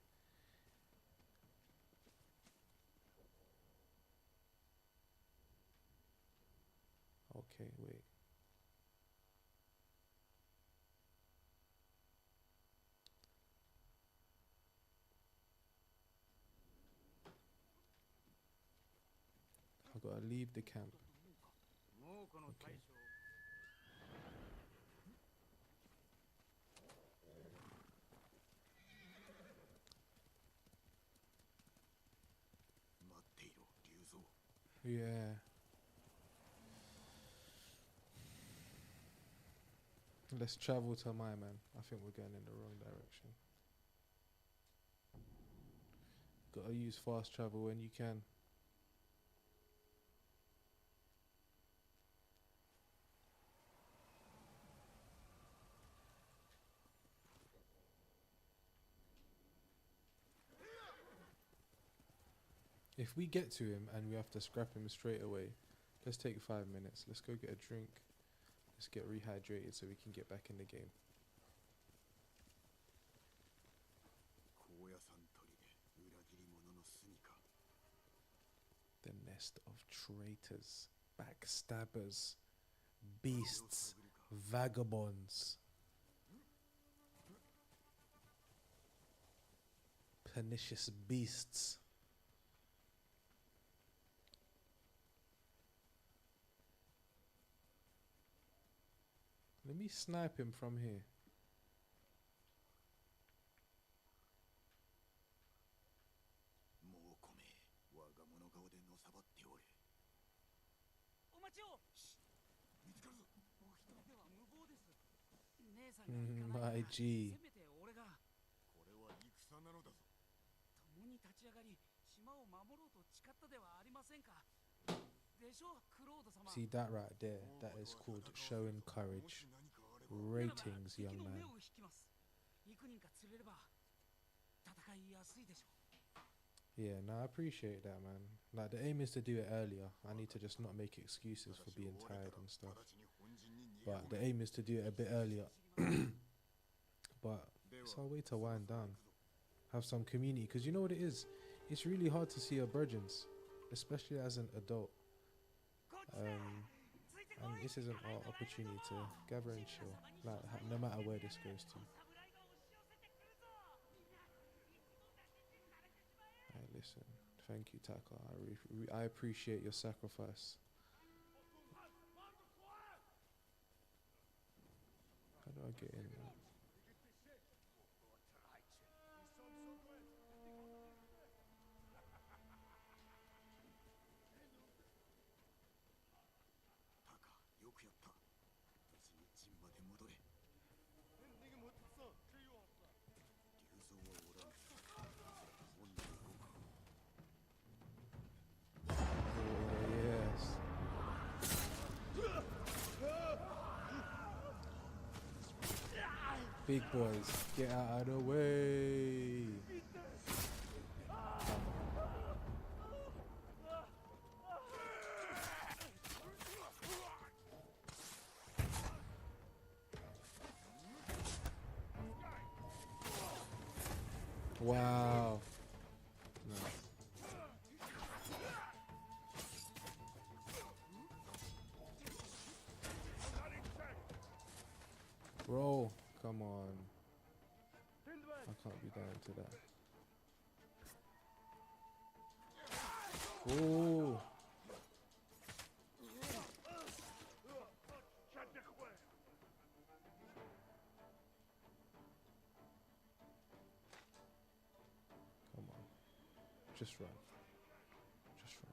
Okay, wait. I gotta leave the camp. もうこの大 Okay. 将 待っていろ龍蔵。 Yeah. Let's travel to my man. I think we're going in the wrong direction. Gotta use fast travel when you can. If we get to him and we have to scrap him straight away, let's take 5 minutes. Let's go get a drink. Let's get rehydrated so we can get back in the game. 高野山砦で裏切り者の住みか。 The nest of traitors, backstabbers, beasts, vagabonds, pernicious beasts. Let me snipe him from here. もうこめ我が物顔でのさばっておれ。お待ちを見つかるぞ。お一人では無謀です姉さんが行か My ないなら G. せめて俺がこれは戦なのだぞ。共に立ち上がり島を守ろうと誓ったではありませんかでしょクロード様 See that right there? That is called showing courage. Ratings, 敵 young の目 man. を引きます幾人か釣れれば戦いやすいでしょ Yeah, no, I appreciate that, man. Like, the aim is to do it earlier. I need to just not make excuses for being tired and stuff. But the aim is to do it a bit earlier. But it's our way to wind down. Have some community. Because you know what it is? It's really hard to see your virgins, especially as an adult. And this isn't our opportunity to gather and chill, like no matter where this goes to. Hey, listen, thank you, Taka. I appreciate your sacrifice. How do I get in there? タカよくやった。無事に陣まで戻れ。龍蔵はおらん。本能動か。 Oh, yes. Big boys, get out of the way. Wow. Nice. Bro, come on. I can't be down to that. Ooh. Come on. Just run. Just run.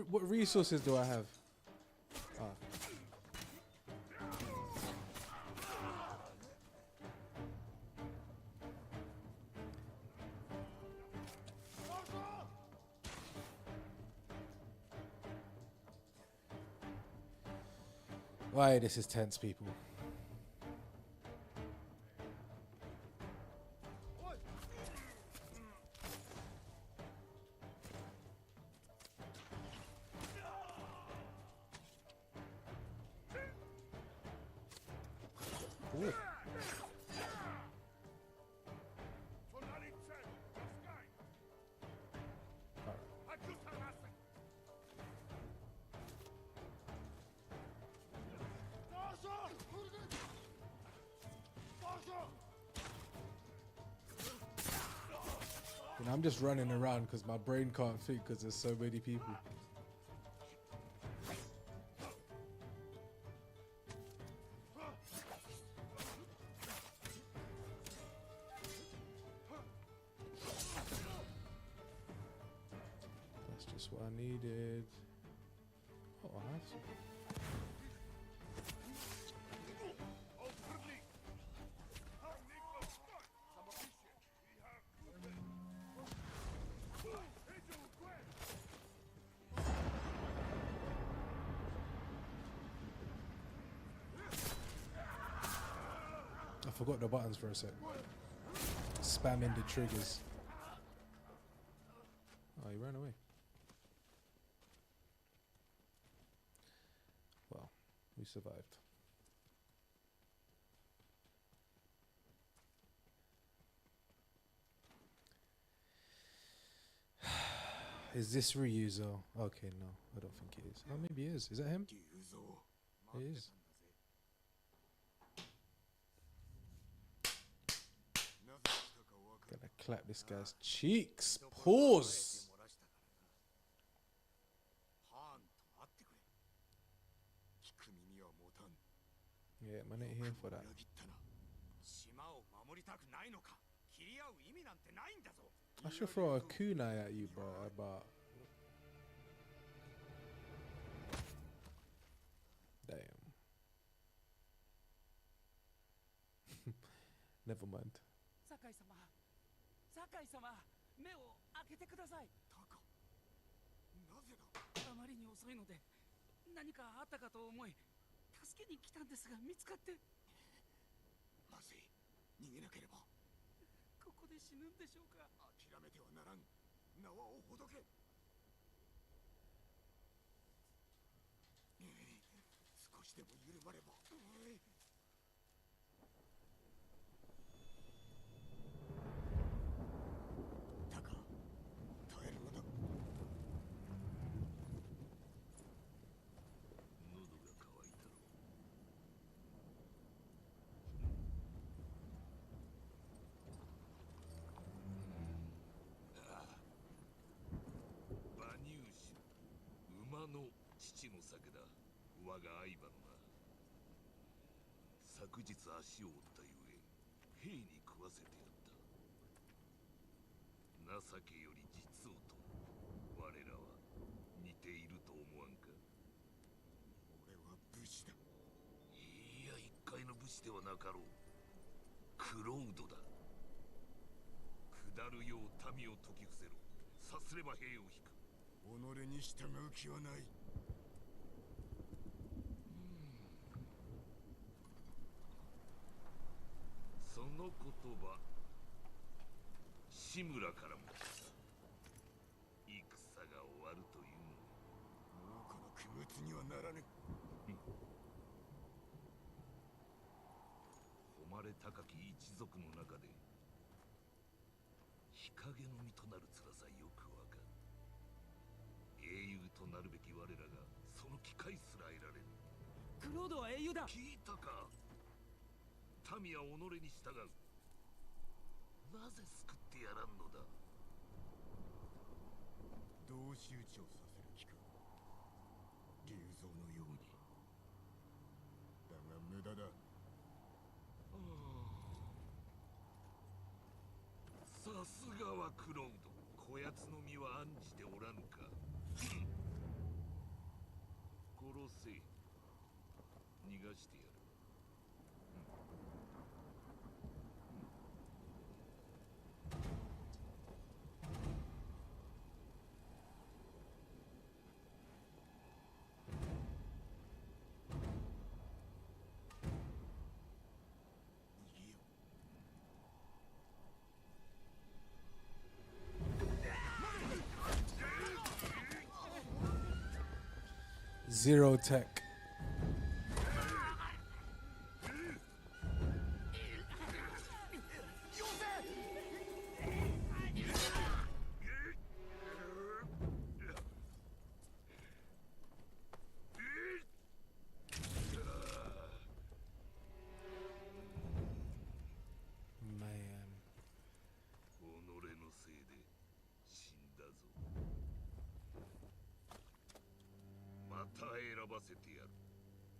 What resources do I have? Ah. Why this is tense, people. Ooh. You know, I'm just running around because my brain can't think because there's so many people. That's just what I needed. Oh, I have some. I forgot the buttons for a sec. Spamming the triggers. Oh, he ran away. Well, we survived. Is this Ryuzo? Okay, no, I don't think it is. Oh, maybe it is. Is that him? 竜蔵 It 待って is. たんだぜなぜ来たかわかる Gonna clap this guy's cheeks. Pause. 漏らしたからなハーンと会ってくれ聞く耳は持たん Yeah, man ain't here for that. 裏切ったな島を守りたくないのか切り合う意味なんてないんだぞ I should throw a kunai at you, bro, but... Damn. Never mind. 酒井様、酒井様、目を開けてください。タカなぜだあまりに遅いので何かあったかと思い助けに来たんですが見つかってまずい逃げなければここで死ぬんでしょうか。諦めてはならん縄をほどけ少しでも緩まればタカ耐えるのだ喉が渇いたろ馬乳酒馬の父の酒だ我が相場のな昨日足を折ったゆえ兵に食わせてやった情けより実をと我らは似ていると思わんか俺は武士だいや一介の武士ではなかろうクロードだ下るよう民を説き伏せろさすれば兵を引く己に従う気はないその言葉志村からも戦が終わるというのもうこの区物にはならぬ誉れ高き一族の中で日陰の身となる辛さよくわかる英雄となるべき我らがその機会すら得られるクロードは英雄だ。聞いたか民は己に従うなぜ救ってやらんのだ同士討ちをさせる気か竜蔵のようにだが無駄ださすがはクロードこやつの身は案じておらぬか殺せ逃がしてやる逃げよ Zero tech. ばせてやる。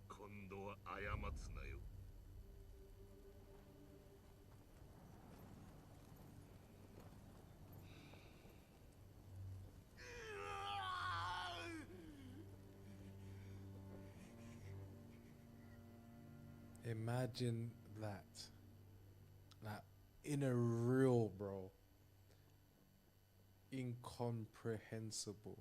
今度は過つなよ。Imagine that. Like, in a real, bro. Incomprehensible.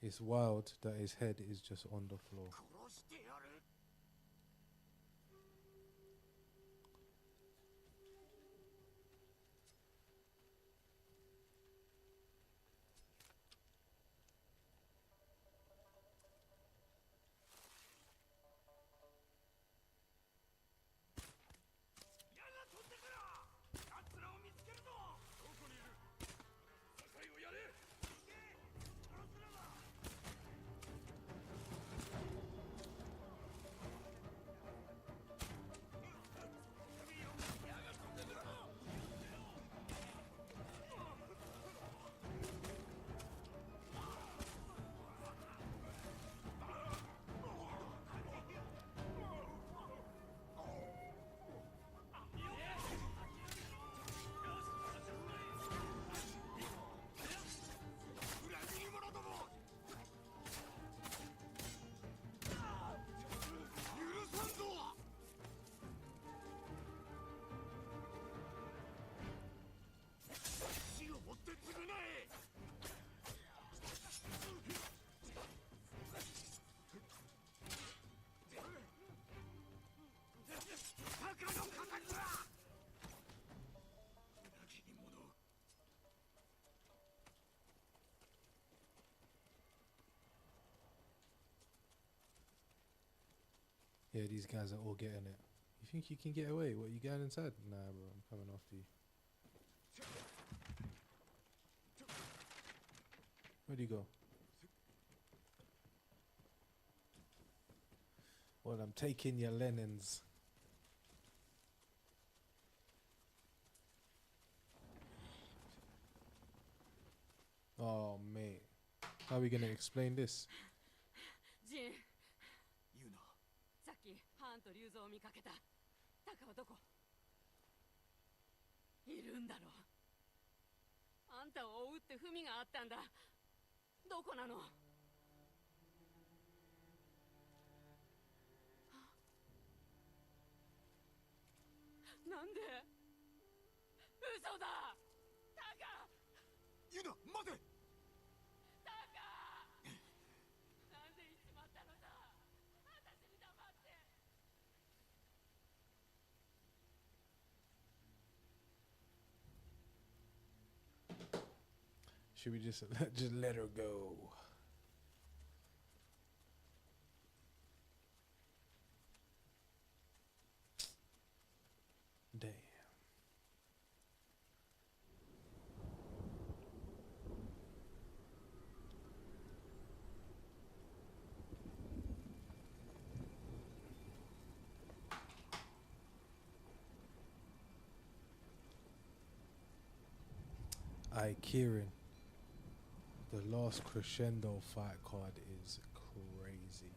It's wild that his head is just on the floor. 殺してやる。矢が飛んでから奴らを見つけるぞ。どこにいる。酒井をやれ。行け。殺すなば。Yeah, these guys are all getting it. You think you can get away? What, you going inside? Nah, bro, I'm coming after you. Where'd you go? Well, I'm taking your Lenins. Oh, mate. How are we going to explain this? ジン、言うな。さっきハーンと竜蔵を見かけた。タカはどこ？いるんだろう。あんたを追うって文があったんだ。どこなの？なんで？嘘だ！タカ！言うな、待て。タカ！なんで行っちまったのさ。私に黙って。Should we just let her go? Damn. Kieran. The last crescendo fight card is crazy.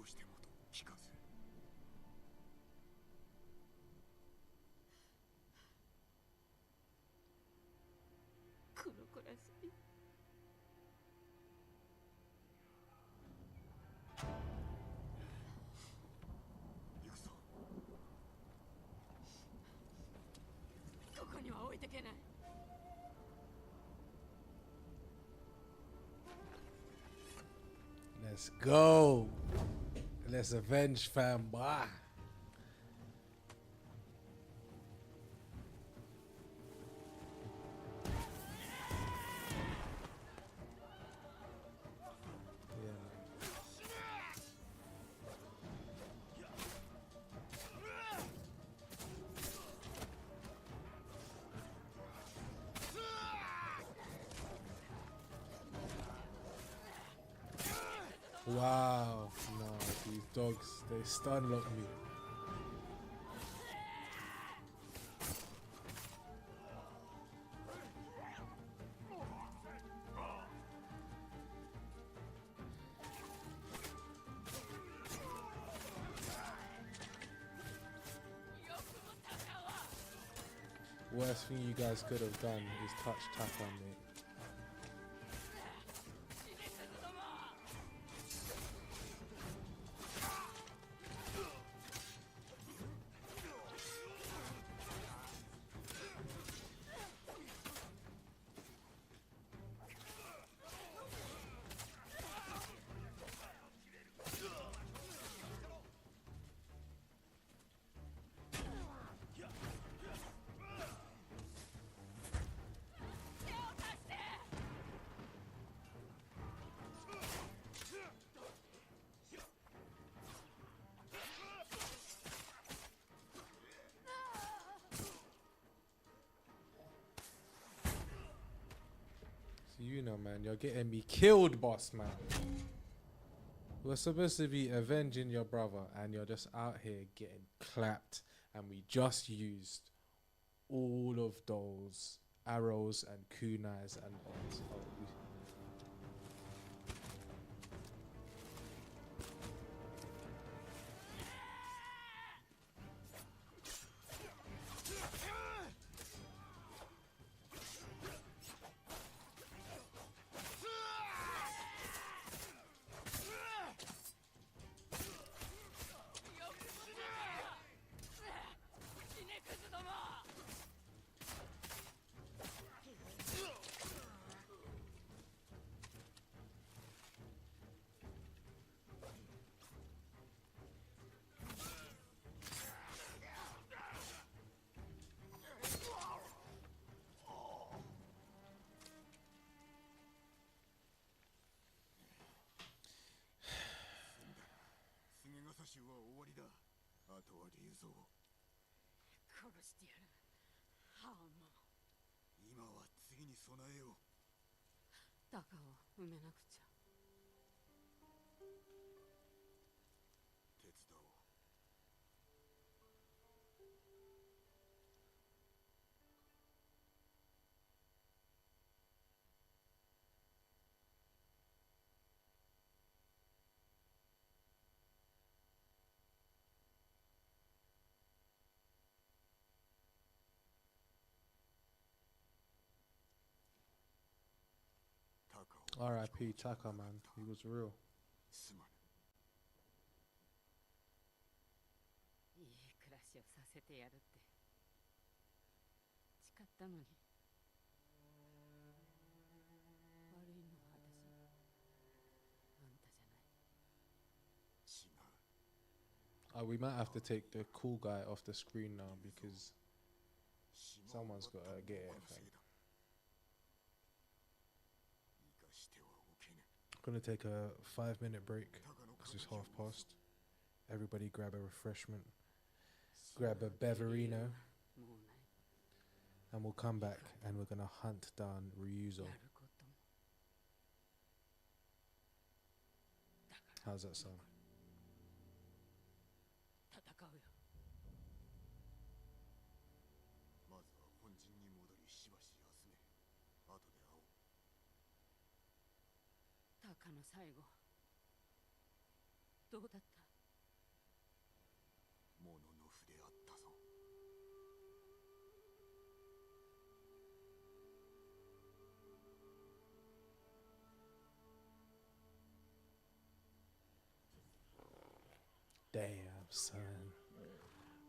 うしてもと聞かせ。この子らしい。行くぞ。ここには置いてけない。Let's go. Let's avenge fam. Bah. Yeah, man. Wow. No, these dogs, they stun lock me. Worst thing you guys could have done is touch tap on me. So you know, man, you're getting me killed, boss, man. We're supposed to be avenging your brother, and you're just out here getting clapped. And we just used all of those arrows and kunais and bombs. Oh, R.I.P. Taka, man. He was real. いい暮らしをさせてやるって誓ったのに。悪いのは私、あんたじゃない。We might have to take the cool guy off the screen now because someone's got to get it. Fam. I'm gonna take a 5-minute break because it's past. Everybody grab a refreshment, grab a beverino, and we'll come back and we're gonna hunt down Ryuzo. How's that sound? 戦うよ。まずは本陣に戻りしばし休め。後で会おう。タカの最後、どうだった？もののふであったぞ。Damn, son.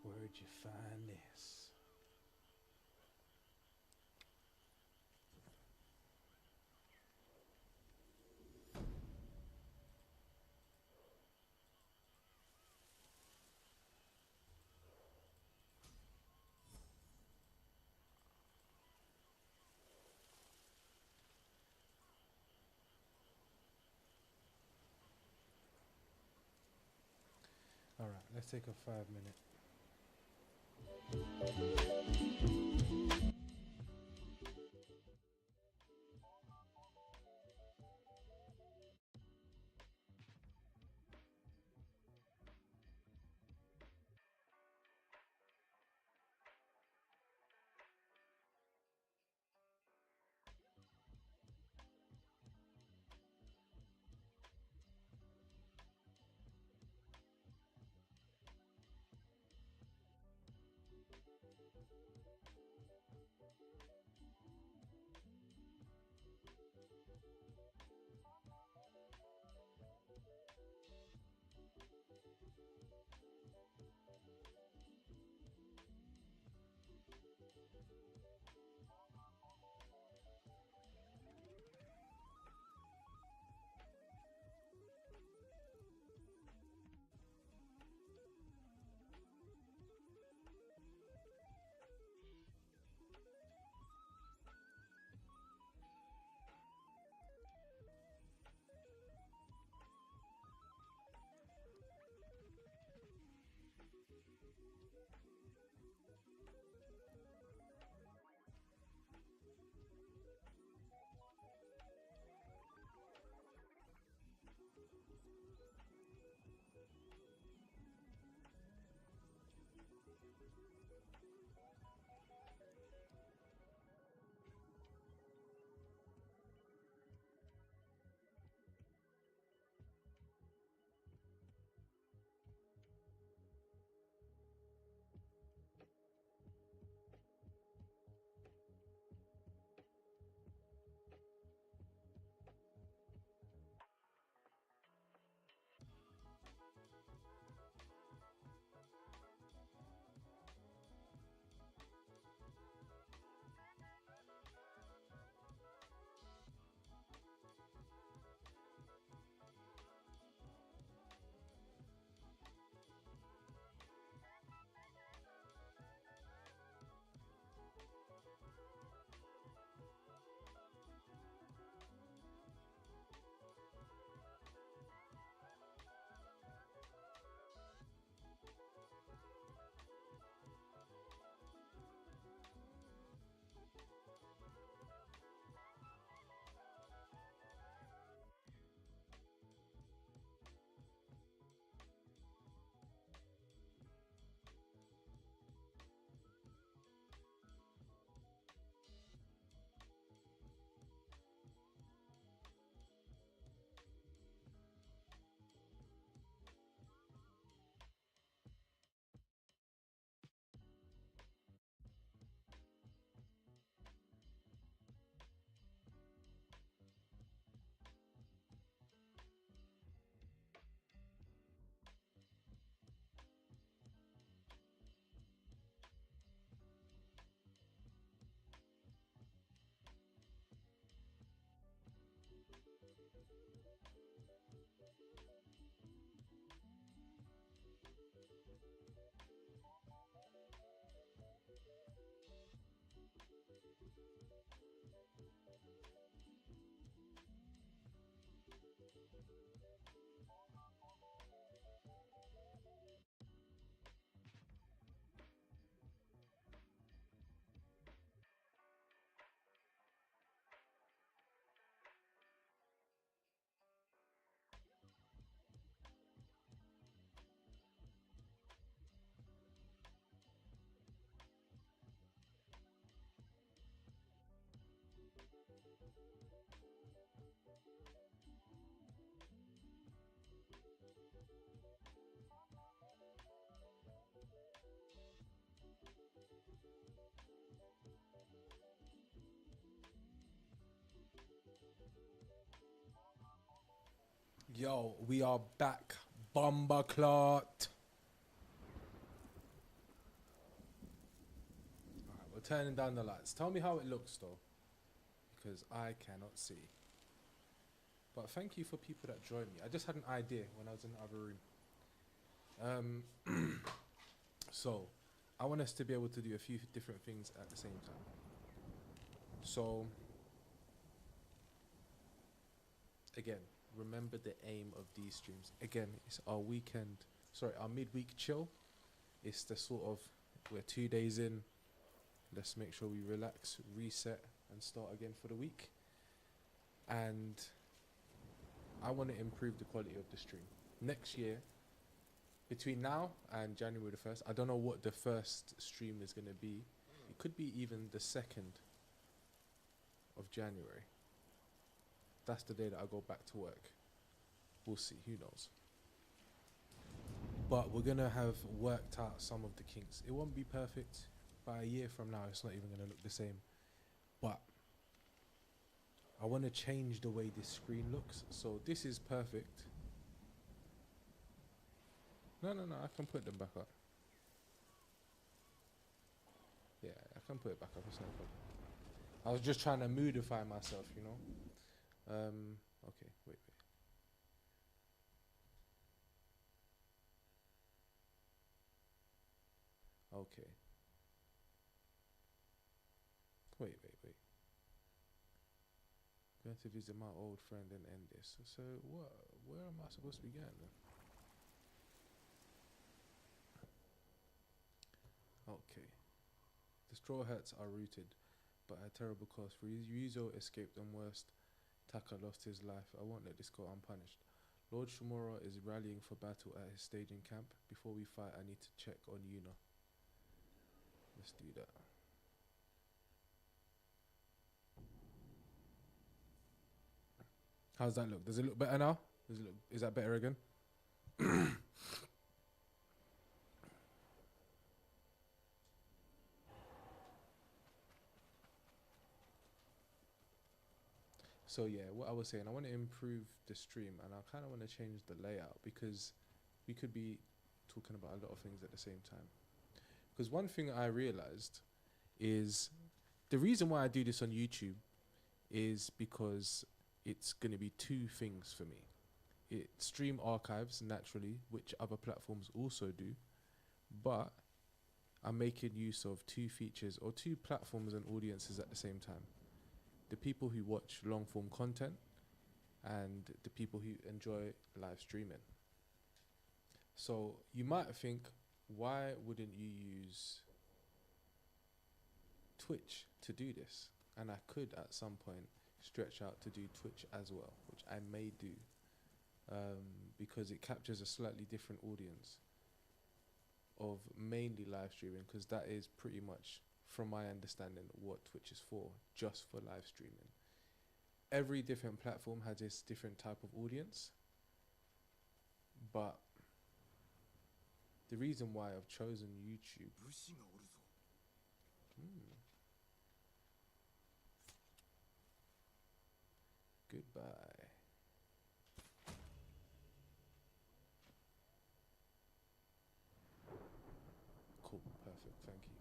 Where'd you find this? All right, let's take a 5 minute. Yo, we are back. Bomber clot. Alright, we're turning down the lights. Tell me how it looks though, because I cannot see. But thank you for people that joined me. I just had an idea when I was in the other room. So, I want us to be able to do a few different things at the same time. So, again, remember the aim of these streams. Again, it's our our midweek chill. It's the sort of, we're 2 days in. Let's make sure we relax, reset, and start again for the week. And I want to improve the quality of the stream. Next year, between now and January the 1st, I don't know what the first stream is going to be. It could be even the 2nd of January. That's the day that I go back to work. We'll see, who knows. But we're going to have worked out some of the kinks. It won't be perfect. By a year from now, it's not even going to look the same. But I want to change the way this screen looks. So this is perfect. No, I can put them back up. Yeah, I can put it back up, it's no problem. I was just trying to moodify myself, you know. Okay, wait. Okay. Wait. Going to visit my old friend and end this. So what? Where am I supposed to be going then? Okay. The straw hats are rooted, but at terrible cost. Ryuzo escaped, and worst, Taka lost his life. I won't let this go unpunished. Lord Shimura is rallying for battle at his staging camp. Before we fight, I need to check on Yuna. Let's do that. How's that look? Does it look better now? Is that better again? So yeah, what I was saying, I want to improve the stream, and I kind of want to change the layout because we could be talking about a lot of things at the same time. Because one thing I realized is the reason why I do this on YouTube is because it's going to be two things for me. It stream archives naturally, which other platforms also do, but I'm making use of two features or two platforms and audiences at the same time. The people who watch long form content and the people who enjoy live streaming. So you might think, why wouldn't you use Twitch to do this? And I could at some point stretch out to do Twitch as well, which I may do, because it captures a slightly different audience of mainly live streaming, because that is pretty much, from my understanding, what Twitch is for, just for live streaming. Every different platform has its different type of audience, but the reason why I've chosen YouTube. Goodbye. Cool, perfect, thank you.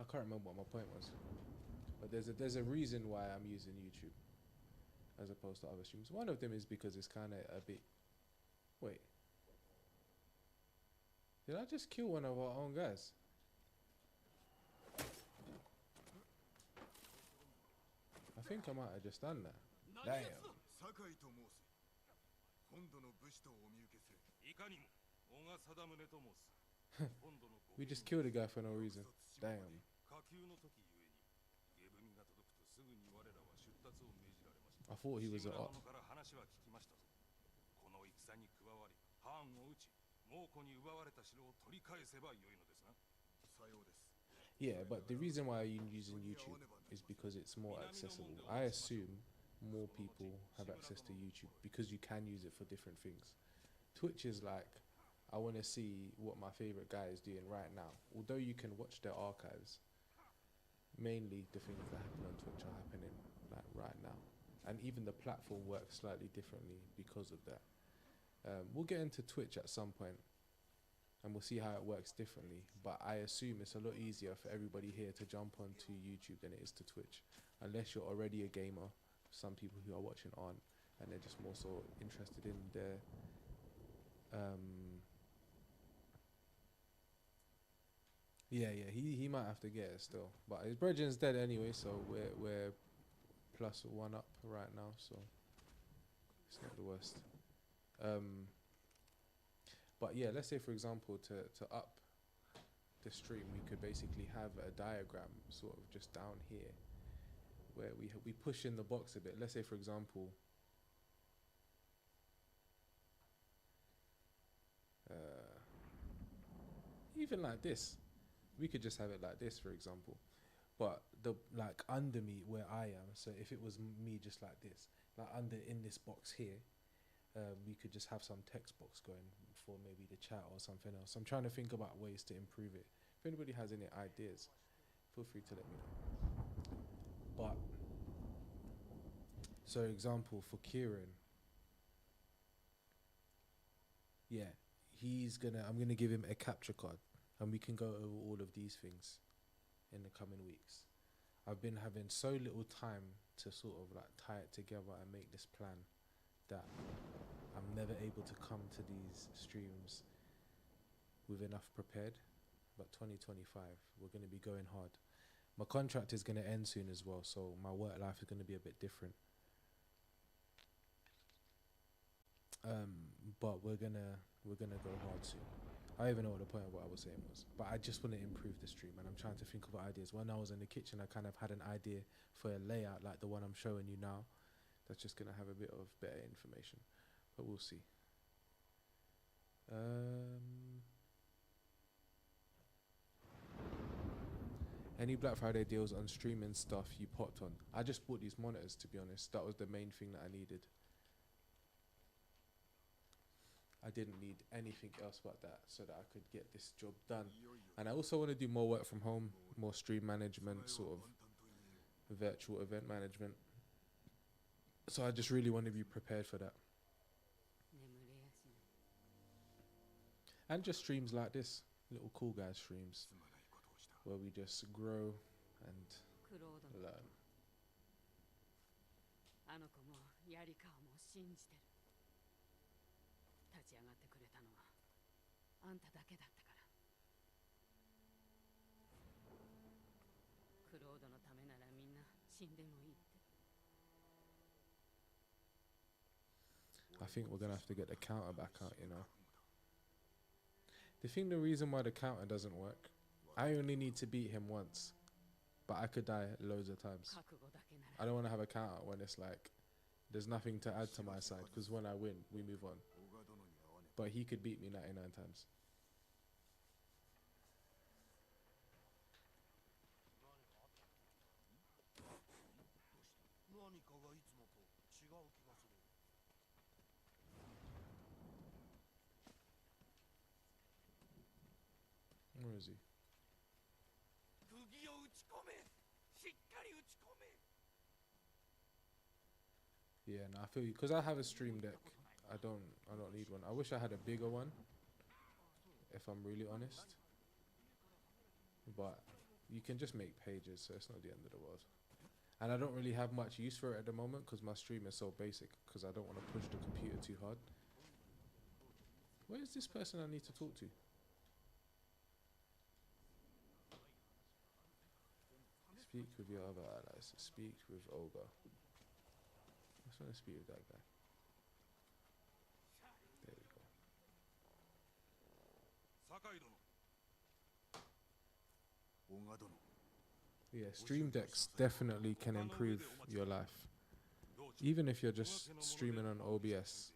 I can't remember what my point was, but there's a reason why I'm using YouTube as opposed to other streams. One of them is because it's kind of a bit. Wait, did I just kill one of our own guys? I think I might have just done that. Damn. We just killed a guy for no reason. Damn. I thought he was a op. Yeah, but the reason why I'm using YouTube is because it's more accessible. I assume more people have access to YouTube because you can use it for different things. Twitch is like, I want to see what my favorite guy is doing right now. Although you can watch their archives, mainly the things that happen on Twitch are happening like right now. And even the platform works slightly differently because of that. We'll get into Twitch at some point and we'll see how it works differently. But I assume it's a lot easier for everybody here to jump onto YouTube than it is to Twitch. Unless you're already a gamer. Some people who are watching aren't, and they're just more so interested in their he might have to get it still. But his brethren's dead anyway, so we're +1 up right now, so it's not the worst. But yeah, let's say for example to up the stream, we could basically have a diagram sort of just down here where we push in the box a bit. Let's say for example even like this, we could just have it like this for example, but the like under me where I am, so if it was me just like this, like under in this box here, we could just have some text box going for maybe the chat or something else. I'm trying to think about ways to improve it. If anybody has any ideas, feel free to let me know. But so example for Kieran, yeah, I'm gonna give him a capture card and we can go over all of these things in the coming weeks. I've been having so little time to sort of like tie it together and make this plan that I'm never able to come to these streams with enough prepared. But 2025, we're going to be going hard. My contract is going to end soon as well, so my work life is going to be a bit different. But we're gonna go hard soon. I don't even know what the point of what I was saying was, but I just want to improve the stream, and I'm trying to think of ideas. When I was in the kitchen, I kind of had an idea for a layout like the one I'm showing you now. That's just gonna have a bit of better information, but we'll see. Any Black Friday deals on streaming stuff you popped on? I just bought these monitors, to be honest. That was the main thing that I needed. I didn't need anything else but that so that I could get this job done. And I also want to do more work from home, more stream management, sort of virtual event management. So I just really want to be prepared for that. And just streams like this, little cool guy streams, where we just grow and learn. あの子も槍川も信じてる。立ち上がってくれたのはあんただけだったから。クロードのためならみんな死んでもいいって。I think we're gonna have to get the counter back out, you know. The reason why the counter doesn't work, I only need to beat him once, but I could die loads of times. I don't want to have a counter when it's like there's nothing to add to my side, because when I win, we move on. But he could beat me 99 times. Where is he? Yeah, no, I feel you, because I have a stream deck. I don't need one. I wish I had a bigger one, if I'm really honest. But you can just make pages, so it's not the end of the world. And I don't really have much use for it at the moment because my stream is so basic, because I don't want to push the computer too hard. Where is this person I need to talk to? Speak with your other allies. Speak with Olga. I just want to speak with that guy. There we go. Yeah, stream decks definitely can improve your life. Even if you're just streaming on OBS.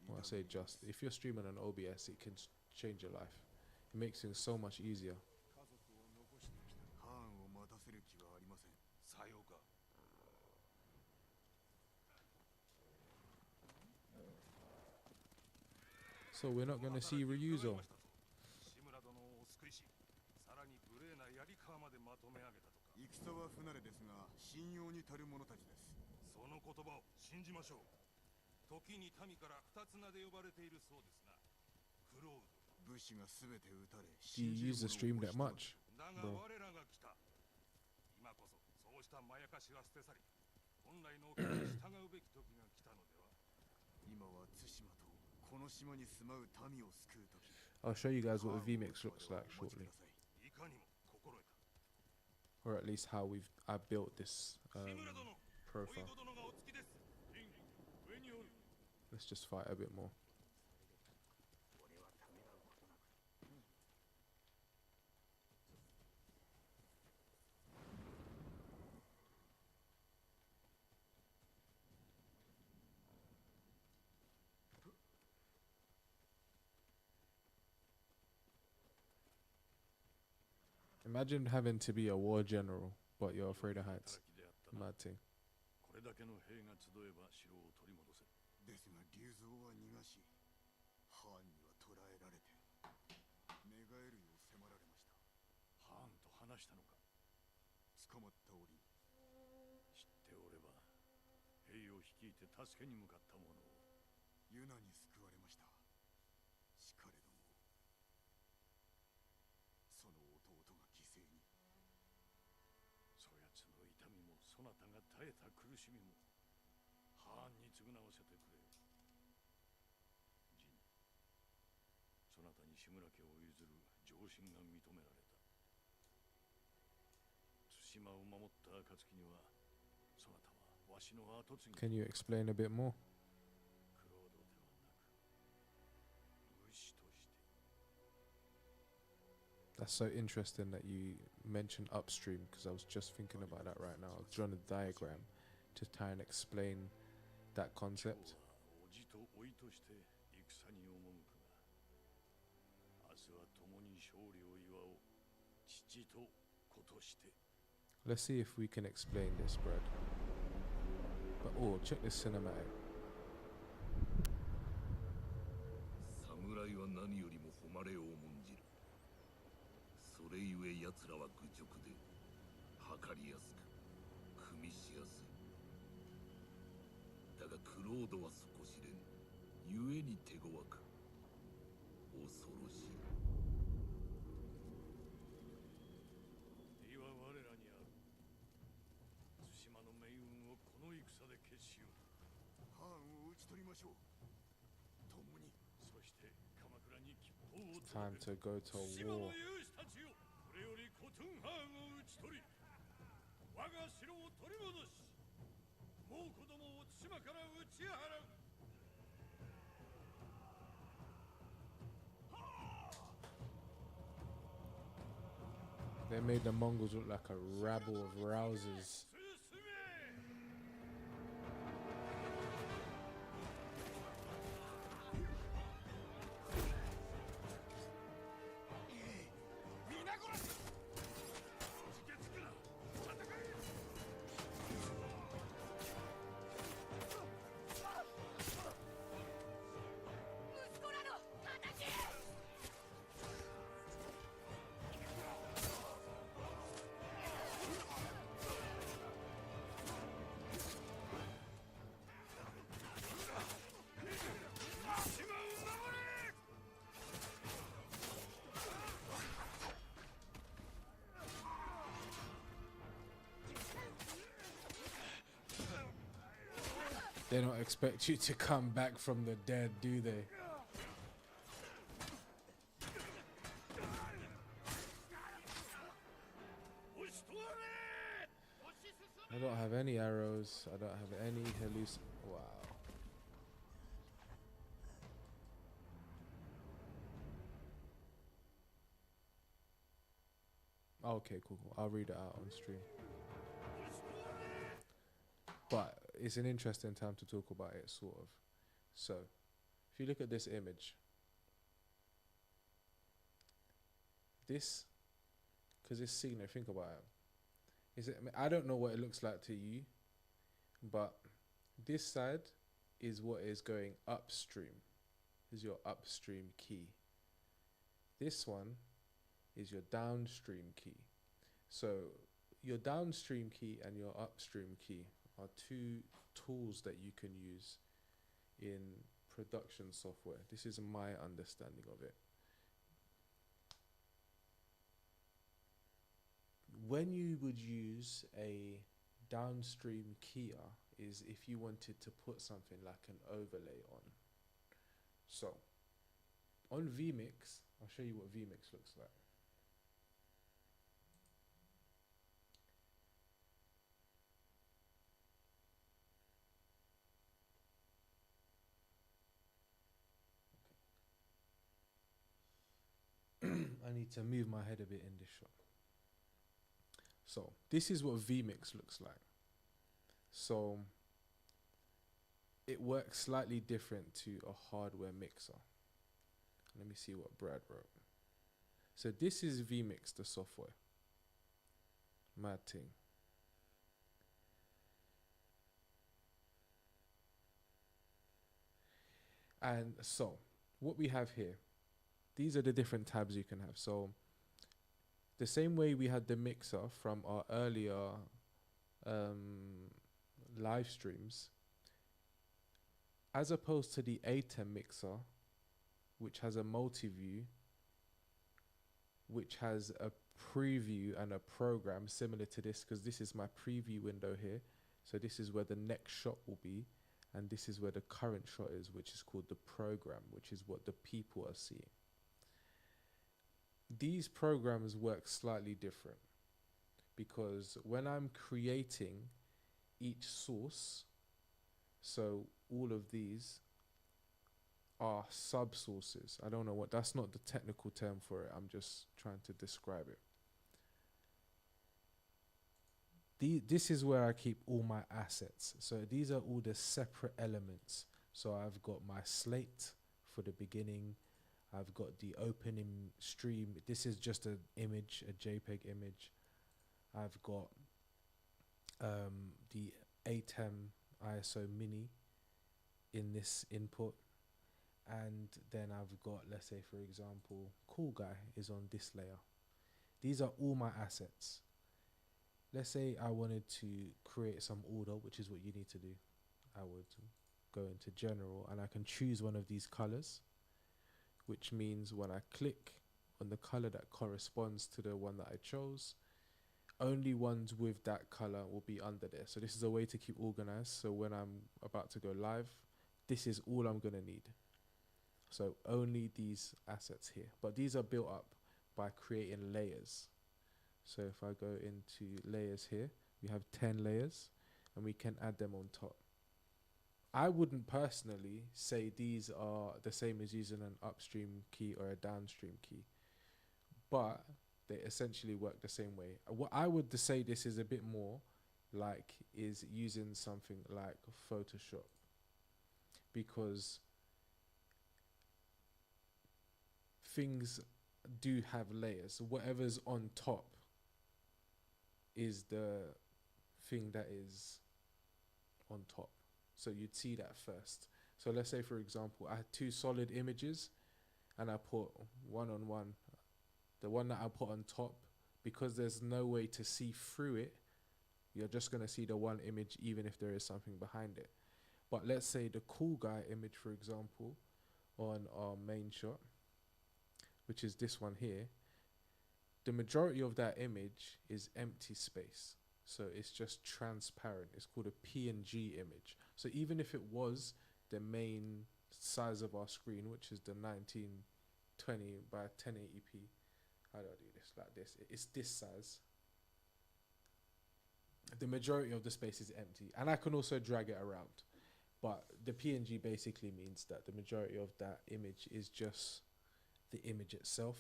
Well, I say just. If you're streaming on OBS, it can change your life. It makes things so much easier. So we're not gonna see Ryuzo. 志村殿をお救いし、さらに無礼な槍川までまとめ上げたとか。戦は不慣れですが信用に足る者たちです。その言葉を信じましょう。時に民から二つ名で呼ばれているそうですな。クロード。武士が全て撃たれ Do you use the stream that much? だが Bro. 我らが来た。今こそそうしたまやかしは捨て去り、本来の掟に従うべき時が来たのでは。今は対馬とこの島に住まう民を救う時。 I'll show you guys what the VMix looks like shortly, いかにも心得た。 or at least how I built this 志村殿、おい profile. ご殿がお付きです。上におる。 Let's just fight a bit more. Imagine having to be a war general, but you're afraid of heights. 働きであったな。 Mad thing. これだけの兵が集えば城を取り戻せ。ですが竜蔵は逃がしハーンには捕らえられて寝返るよう迫られました。ハーンと話したのか。捕まった折知っておれば兵を率いて助けに向かった者を。ユナに救われました。しかれどもその弟が犠牲に。そやつの痛みもそなたが耐えた苦しみもハーンに償わせてくれ。ジン、そなたに志村家を譲る上申が認められた。対馬を守った暁にはそなたはわしの後継ぎ。 Can you explain a bit more? クロードではなく武士として。 That's so interesting that you mentioned upstream, because I was just thinking about that right now. I was drawing a diagram to try and explain that 今 concept. 日はおじとおいとして戦に赴くが、明日は共に勝利を祝おう。父と子として。 Let's see if we can explain this, Brad. But oh, check this cinematic. 侍は何よりも誉れを重んじる。それゆえ奴らは愚直で測りやすく組みしやすい。だがクロードは底知れぬ。ゆえに手強く恐ろしい。敵は我らにある。対馬の命運をこの戦で決しよう。ハーンを討ち取りましょう。共に。そして鎌倉に吉報を Time 届け to go to 島の war. 勇士たちよ、これよりコトゥンハーンを討ち取り、我が城を取り戻し、もう子供を対馬から打ち払う。 They made the Mongols look like a rabble of rousers. 進め。 皆殺し。つけつくな。戦え。息子なの叩け。 They don't expect you to come back from the dead, do they? I don't have any arrows. I don't have any halluc. Wow. Okay, cool. I'll read it out on stream. But it's an interesting time to talk about it, sort of. So, if you look at this image, this, because it's scenery, think about it. Is it? I don't know what it looks like to you, but this side is what is going upstream. is your upstream key. This one is your downstream key. So your downstream key and your upstream key are two tools that you can use in production software. This is my understanding of it. When you would use a downstream keyer is if you wanted to put something like an overlay on. So on vMix, I'll show you what vMix looks like. I need to move my head a bit in this shot. So this is what vMix looks like. So it works slightly different to a hardware mixer. Let me see what Brad wrote. So this is vMix, the software. Mad thing. And so what we have here, these are the different tabs you can have. So the same way we had the mixer from our earlier live streams, as opposed to the ATEM mixer, which has a multi-view, which has a preview and a program similar to this, because this is my preview window here. So this is where the next shot will be, and this is where the current shot is, which is called the program, which is what the people are seeing. These programs work slightly different, because when I'm creating each source, so all of these are sub-sources. I don't know what, that's not the technical term for it. I'm just trying to describe it. This is where I keep all my assets. So these are all the separate elements. So I've got my slate for the beginning. I've got the opening stream. This is just an image, a JPEG image. I've got the ATEM ISO mini in this input. And then I've got, let's say for example, Cool Guy is on this layer. These are all my assets. Let's say I wanted to create some order, which is what you need to do. I would go into general and I can choose one of these colors, which means when I click on the color that corresponds to the one that I chose, only ones with that color will be under there. So this is a way to keep organized. So when I'm about to go live, this is all I'm gonna need. So only these assets here, but these are built up by creating layers. So if I go into layers here, we have 10 layers and we can add them on top. I wouldn't personally say these are the same as using an upstream key or a downstream key, but they essentially work the same way. What I would say this is a bit more like is using something like Photoshop, because things do have layers. Whatever's on top is the thing that is on top. So you'd see that first. So let's say for example, I had two solid images and I put one on one. The one that I put on top, because there's no way to see through it, you're just gonna see the one image even if there is something behind it. But let's say the Cool Guy image, for example, on our main shot, which is this one here, the majority of that image is empty space. So it's just transparent. It's called a PNG image. So even if it was the main size of our screen, which is the 1920 by 1080p, how do I do this? Like this. It's this size. The majority of the space is empty. And I can also drag it around. But the PNG basically means that the majority of that image is just the image itself.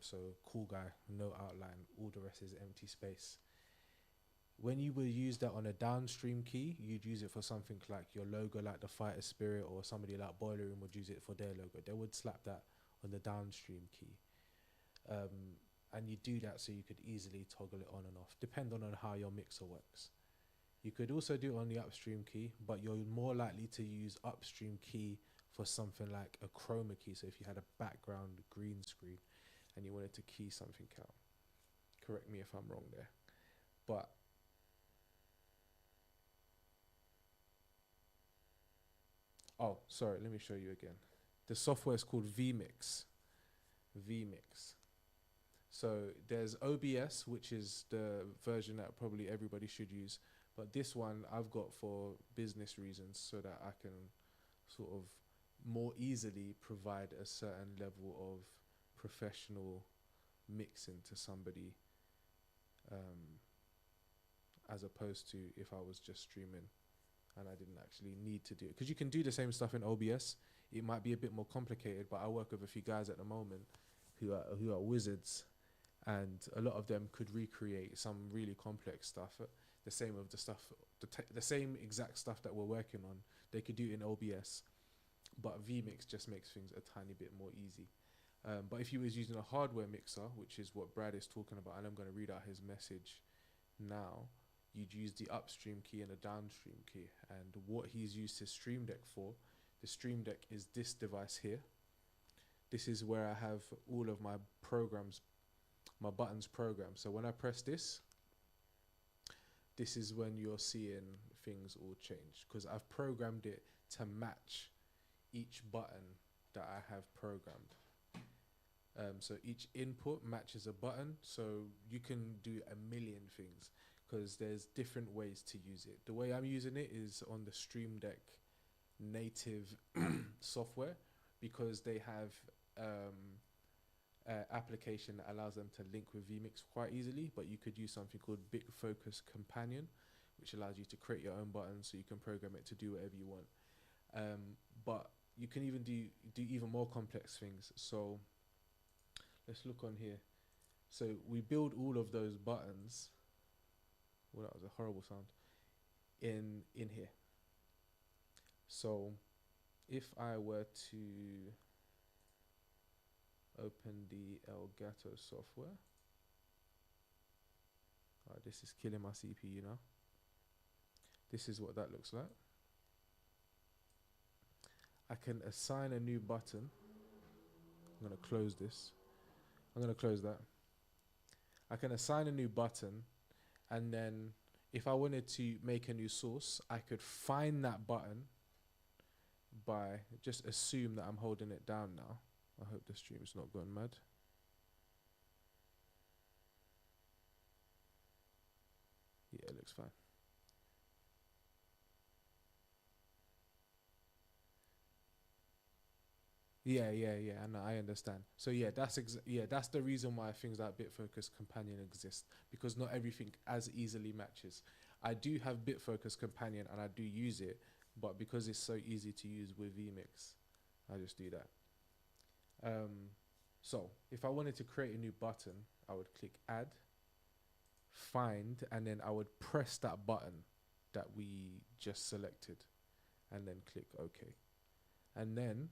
So Cool Guy, no outline, all the rest is empty space. When you would use that on a downstream key, you'd use it for something like your logo, like the Fighter Spirit, or somebody like Boiler Room would use it for their logo. They would slap that on the downstream key. And you do that so you could easily toggle it on and off, depending on how your mixer works. You could also do it on the upstream key, but you're more likely to use upstream key for something like a chroma key. So if you had a background green screen and you wanted to key something out, correct me if I'm wrong there. But oh, sorry, let me show you again. The software is called vMix. vMix. So there's OBS, which is the version that probably everybody should use. But this one I've got for business reasons so that I can sort of more easily provide a certain level of professional mixing to somebody, as opposed to if I was just streaming and I didn't actually need to do it. Because you can do the same stuff in OBS. It might be a bit more complicated, but I work with a few guys at the moment who are wizards, and a lot of them could recreate some really complex stuff. The same of the stuff, the same exact stuff that we're working on, they could do in OBS, but vMix just makes things a tiny bit more easy. But if you was using a hardware mixer, which is what Brad is talking about, and I'm going to read out his message now, you'd use the upstream key and the downstream key. And what he's used his Stream Deck for, the Stream Deck is this device here. This is where I have all of my programs, my buttons programmed. So when I press this, this is when you're seeing things all change, because I've programmed it to match each button that I have programmed. So each input matches a button, so you can do a million things, because there's different ways to use it. The way I'm using it is on the Stream Deck native software, because they have an application that allows them to link with vMix quite easily. But you could use something called BitFocus Companion, which allows you to create your own buttons, so you can program it to do whatever you want. But you can even do even more complex things. So let's look on here. So we build all of those buttons. Well, that was a horrible sound. In here. So if I were to open the Elgato software, this is killing my CPU now. This is what that looks like. I can assign a new button. I'm going to close this. I'm going to close that. I can assign a new button, and then if I wanted to make a new source, I could find that button by just assume that I'm holding it down now. I hope the stream's not going mad. Yeah, it looks fine. Yeah, I know, I understand. So yeah, that's the reason why things like BitFocus Companion exist, because not everything as easily matches. I do have BitFocus Companion and I do use it, but because it's so easy to use with vMix, I just do that. So if I wanted to create a new button, I would click Add, Find, and then I would press that button that we just selected, and then click OK. And then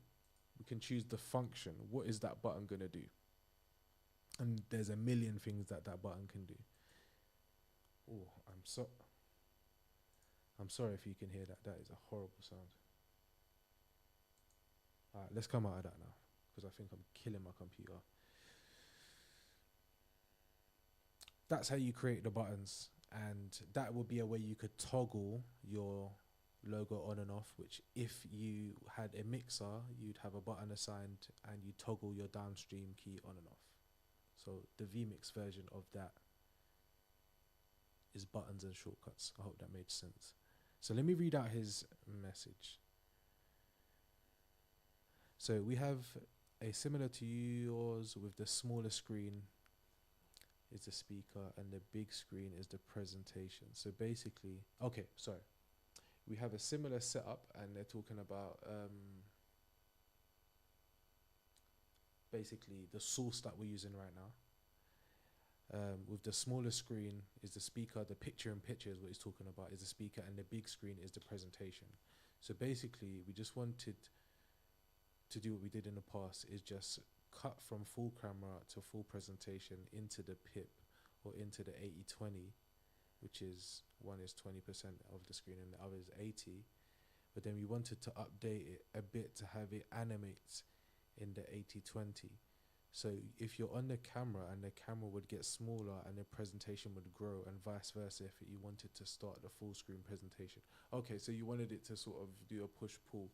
we can choose the function. What is that button going to do? And there's a million things that button can do. Oh, I'm sorry if you can hear that. That is a horrible sound. All right, let's come out of that now, because I think I'm killing my computer. That's how you create the buttons, and that would be a way you could toggle your logo on and off, which if you had a mixer, you'd have a button assigned and you toggle your downstream key on and off. So the vMix version of that is buttons and shortcuts. I hope that made sense. So let me read out his message. So we have a similar to yours, with the smaller screen is the speaker and the big screen is the presentation. So basically, okay, sorry. We have a similar setup, and they're talking about basically the source that we're using right now. With the smaller screen is the speaker, the picture in picture is what he's talking about, is the speaker, and the big screen is the presentation. So basically, we just wanted to do what we did in the past, is just cut from full camera to full presentation into the PIP or into the 80/20, which is one is 20% of the screen and the other is 80. but then we wanted to update it a bit to have it animate in the 8020. So if you're on the camera and the camera would get smaller and the presentation would grow, and vice versa if you wanted to start the full screen presentation. Okay, so you wanted it to sort of do a push-pull.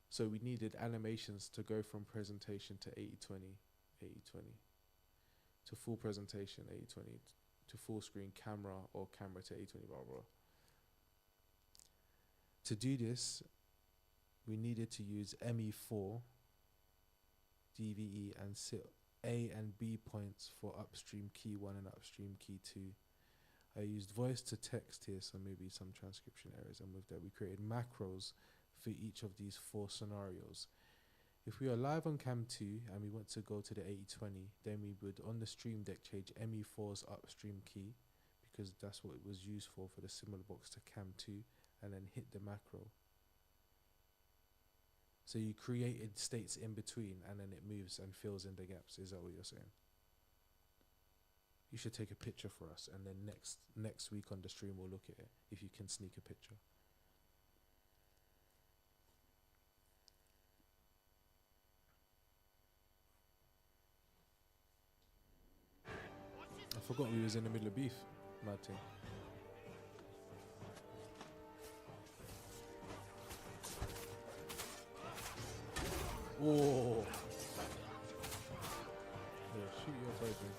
So we needed animations to go from presentation to 8020, 8020, to full presentation 8020, to full screen camera, or camera to 8020, blah, blah. To do this, we needed to use ME4, DVE, and set A and B points for upstream key 1 and upstream key 2. I used voice to text here, so maybe some transcription errors, and with that we created macros for each of these 4 scenarios. If we are live on cam 2 and we want to go to the 8020, then we would on the stream deck change ME4's upstream key, because that's what it was used for the similar box to cam 2, and then hit the macro. So you created states in between, and then it moves and fills in the gaps. Is that what you're saying? You should take a picture for us, and then next week on the stream we'll look at it, if you can sneak a picture. I forgot we was in the middle of beef, mad thing. Oh. Yeah, shoot your virgin.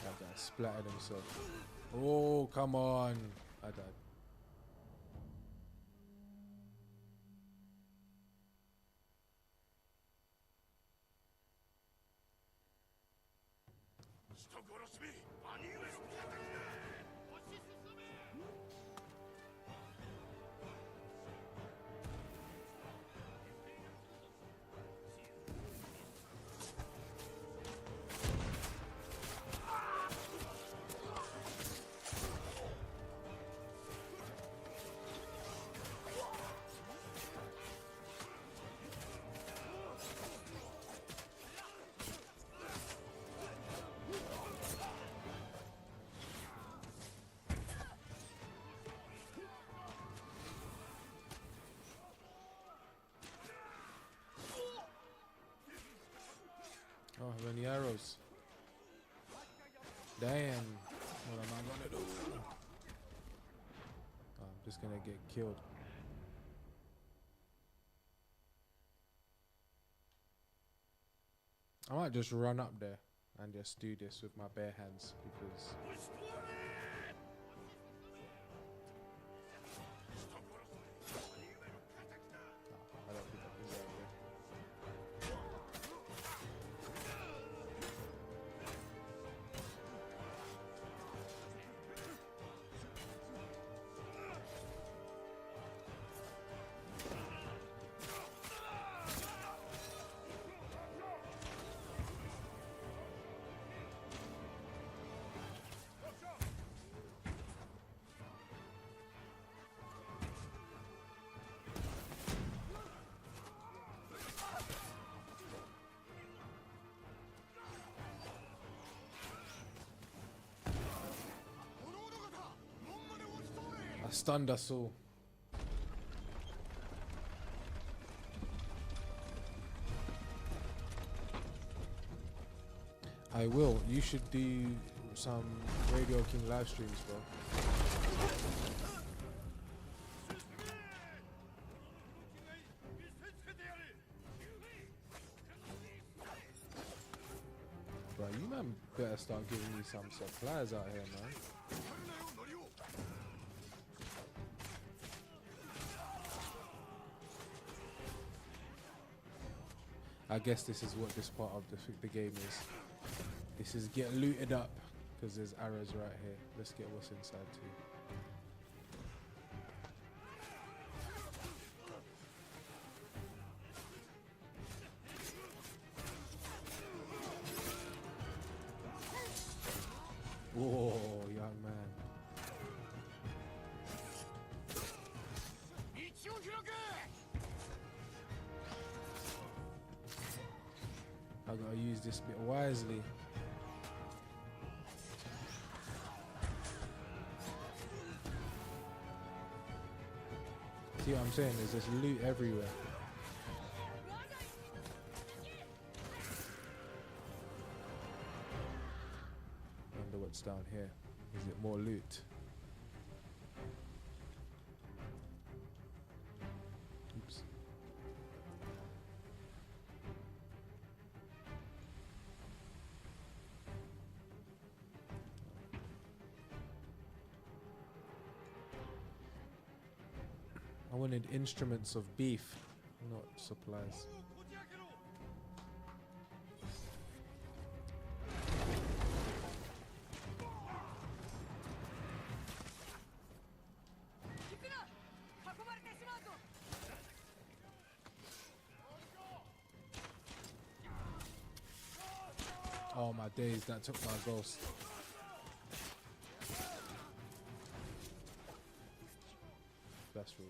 That guy splattered himself. Oh, come on. I died. Oh, how many arrows? Damn. What am I gonna do? Oh, I'm just gonna get killed. I might just run up there and just do this with my bare hands, because I don't think I can go there. I stunned us all. I will. You should do some Radio King live streams, bro. Bro, you man better start giving me some supplies out here, man. I guess this is what this part of the game is. This is get looted up, because there's arrows right here. Let's get what's inside too. Whoa, young man. use this bit wisely. See what I'm saying? There's just loot everywhere. Wonder what's down here. Is it more loot? Oops. I wanted instruments of beef, not supplies. Oh my days, that took my ghost. That's rude.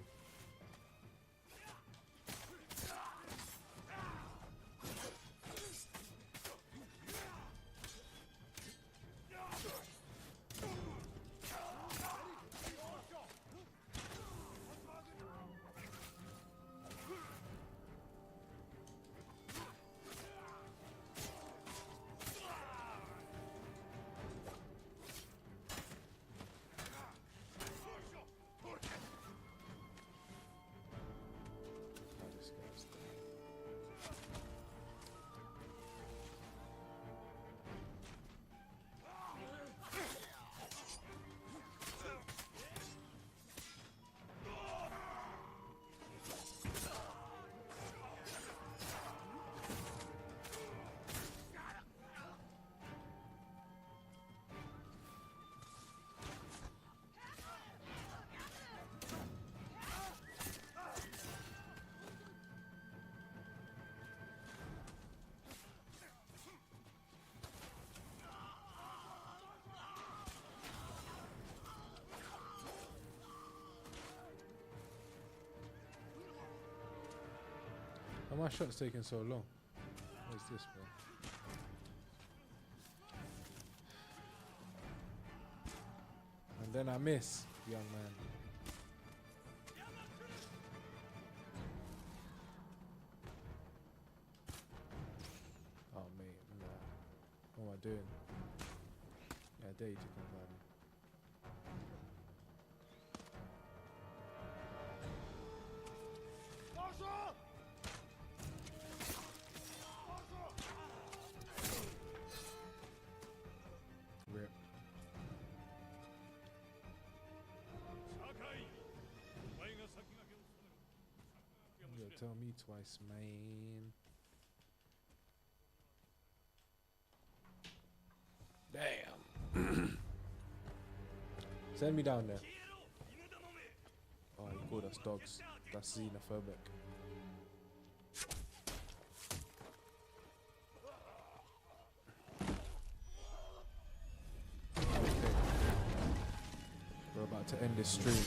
Why are my shots taking so long? What is this, bro? And then I miss, young man. Oh, mate, nah. What am I doing? Yeah, I dare you to come by me. Rip. You gotta tell me twice, man. Damn. Send me down there. Oh, you called us dogs. That's xenophobic. Okay. We're about to end this stream.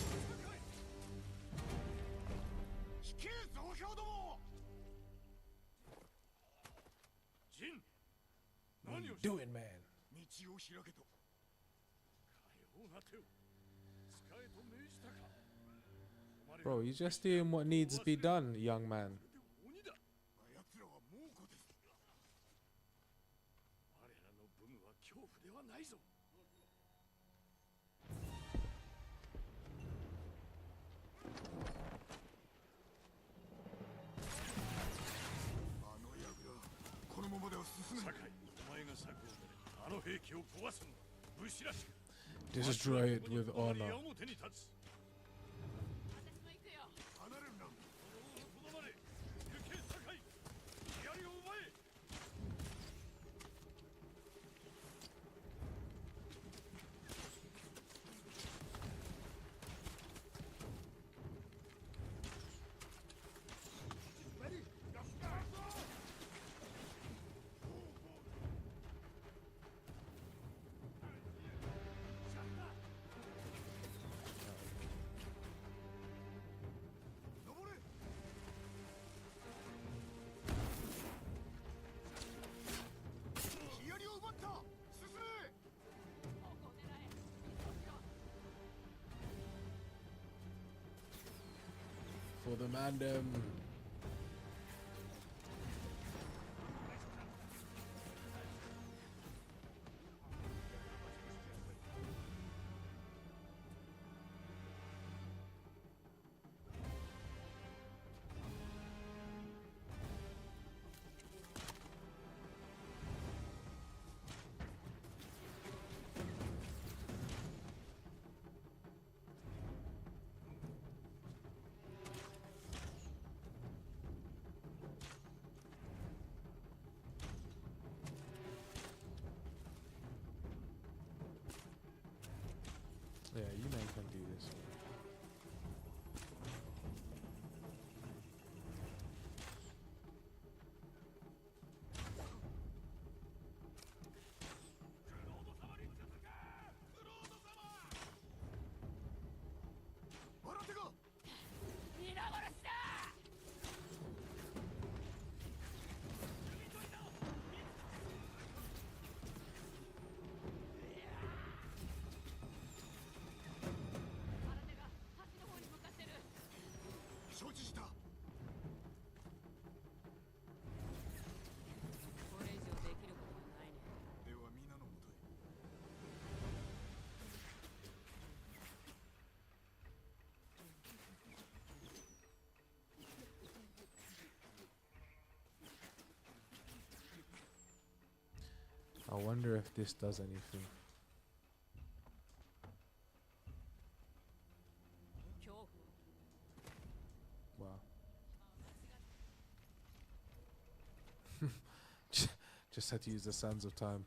What are you doing, man? Bro, you're just doing what needs to be done, young man. 奴らは猛虎です。我らの武具は恐怖ではないぞ。あのヤグラ、このままでは進めない。酒井、お前が策を練れ、あの兵器を壊すんだ。武士らしく。 Destroy it with honor. 矢面に立つ。私も行くよ。離れるな。とどまれ。行け、酒井。槍を奪え。For the mandem. Yeah, you men can do this. I wonder if this does anything. Wow. Just had to use the sands of time.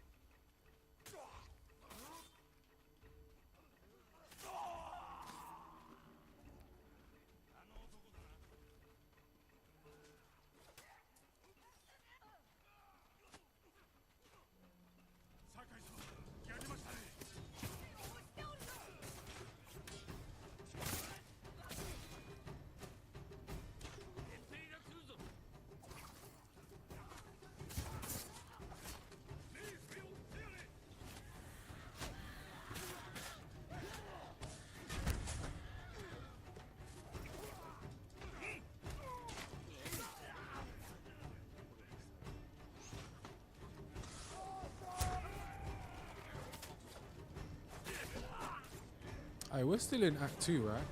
Hey, we're still in Act 2, right?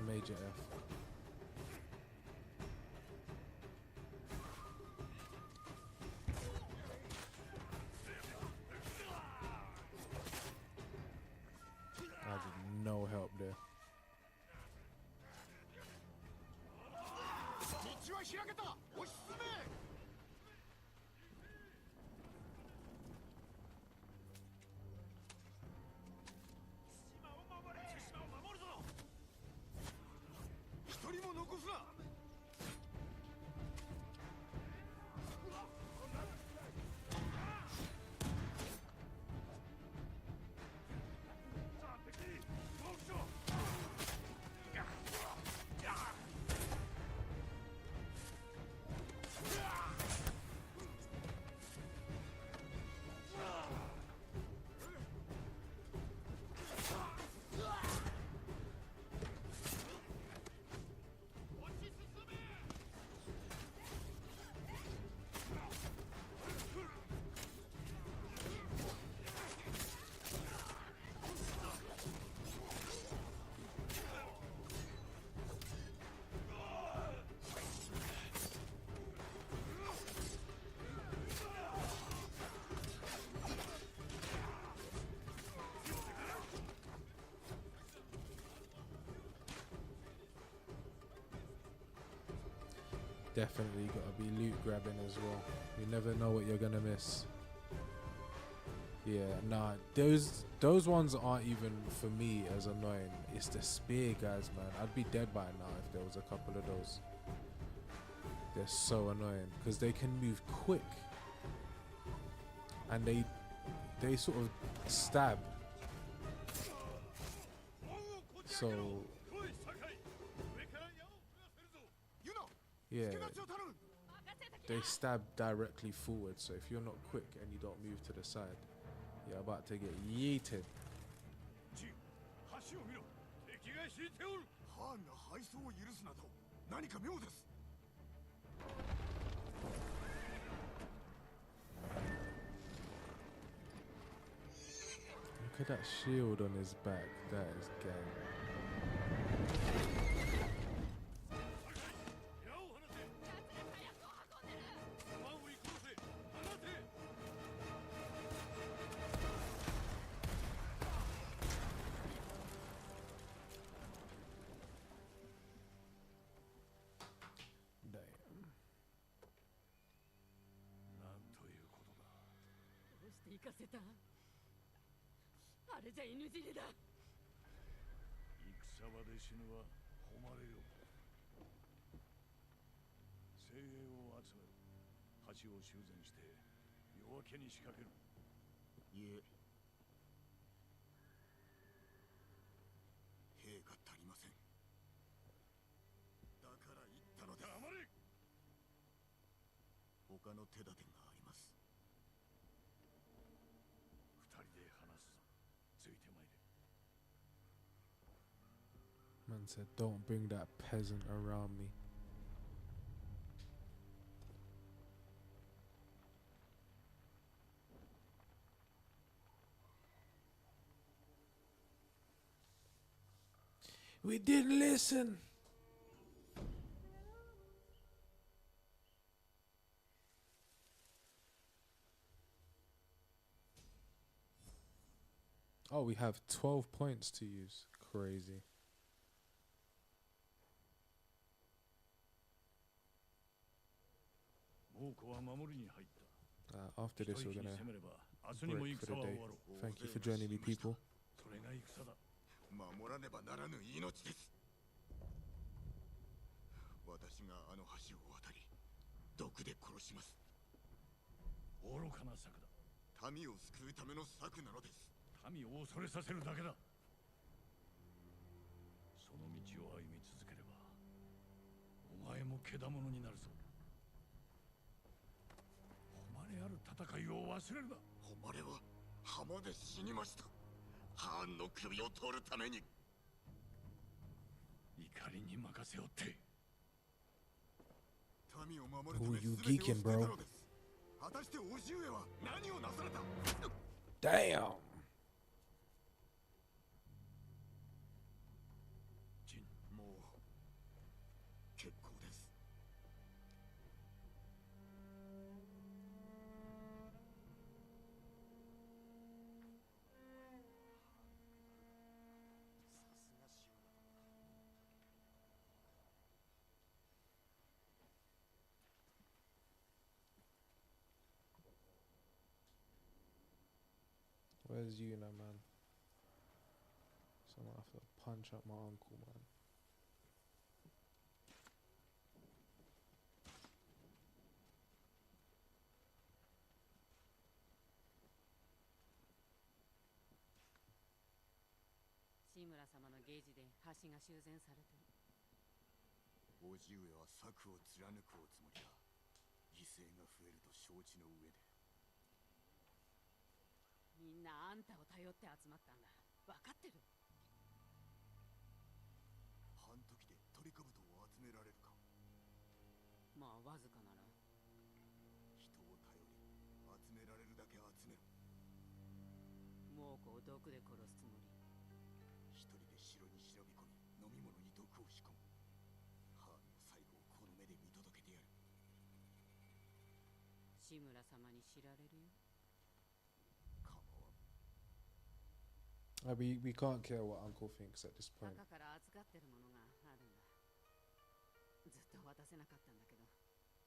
Major F. I did no help there. Definitely gotta be loot grabbing as well. You never know what you're gonna miss. Yeah, nah, those ones aren't even for me as annoying. It's the spear guys, man. I'd be dead by now if there was a couple of those. They're so annoying because they can move quick and they sort of stab. So yeah, they stab directly forward, so if you're not quick and you don't move to the side, you're about to get yeeted. ハーンが敗走を許すなど何か妙です。 Look at that shield on his back. That is gang. 矢を放て。マンウイ殺せ。放て。 Damn. なんということだ。どうして行かせた？あれじゃ犬死にだ。戦場で死ぬは誉れよ。精鋭を集めろ。橋を修繕して夜明けに仕掛ける。いえ、兵が足りません。だから言ったのです。黙れ。他の手立てがあります。二人で話すぞ。ついてまいれ。 Man said, don't bring that peasant around me. We didn't listen. Oh, we have 12 points to use. Crazy. After this, we're gonna break for the day. Thank you for joining me, people. それが戦だ。守らねばならぬ命です。私があの橋を渡り、毒で殺します。愚かな策だ。民を救うための策なのです。民を恐れさせるだけだ。その道を歩み続ければ、お前もけだものになるぞ。誉れある戦いを忘れるな。誉れは浜で死にました。ハーンの首を取るために。怒りに任せよって。民を守るた Who め you 全てを捨て geeking, た bro? のです。果たして叔父上は何をなされた。 Damn. ジン、もう結構です。さすがシオだ。 Where's Yuna, man? So I'm gonna have to punch up my uncle, man.志村様のゲージで橋が修繕されてる。叔父上は策を貫くおつもりだ。犠牲が増えると承知の上で。みんなあんたを頼って集まったんだ。分かってる？半時でトリカブトを集められるか。まあわずかなら。人を頼り、集められるだけ集めろ。猛虎を毒で殺すつもり。一人で城に忍び込み、飲み物に毒を仕込む。ハーンの最後をこの目で見届けてやる。志村様に知られるよ。 We can't care what Uncle thinks at this point. 中から預かってるものがあるんだ。ずっと渡せなかったんだけど、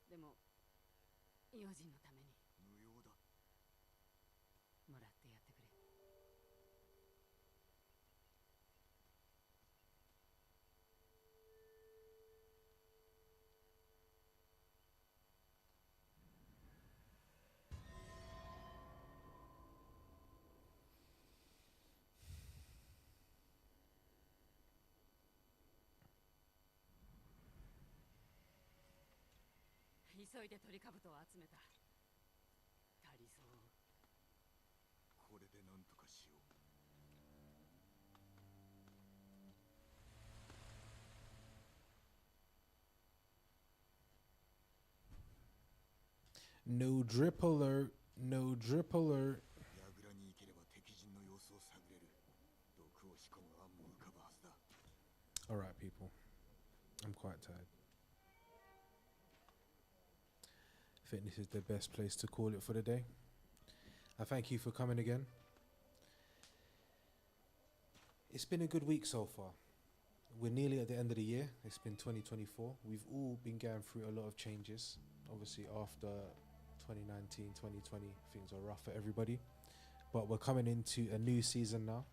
でも用心のために無用だ。もらってやってくれ。急いでトリカブトを集めた。足りそう。これでなんとかしよう。No drip alert. No drip alert. 櫓に行ければ敵陣の様子を探れる。毒を仕込む案も浮かぶはずだ。 Alright, people. I'm quite tired. I think this is the best place to call it for the day. I thank you for coming again. It's been a good week so far. We're nearly at the end of the year. It's been 2024. We've all been going through a lot of changes. Obviously, after 2019, 2020, things are rough for everybody. But we're coming into a new season now.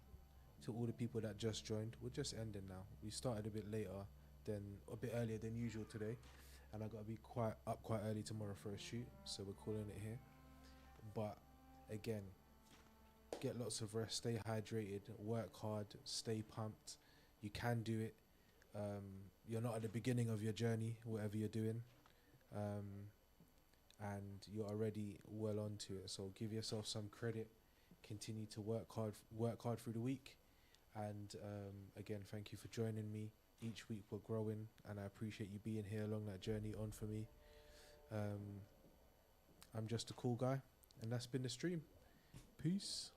To all the people that just joined, we're just ending now. We started a bit earlier than usual today. And I got to be quite early tomorrow for a shoot. So we're calling it here. But again, get lots of rest, stay hydrated, work hard, stay pumped. You can do it. You're not at the beginning of your journey, whatever you're doing, and you're already well onto it. So give yourself some credit. Continue to work hard through the week. And again, thank you for joining me. Each week we're growing, and I appreciate you being here along that journey on for me. I'm just a cool guy, and that's been the stream. Peace.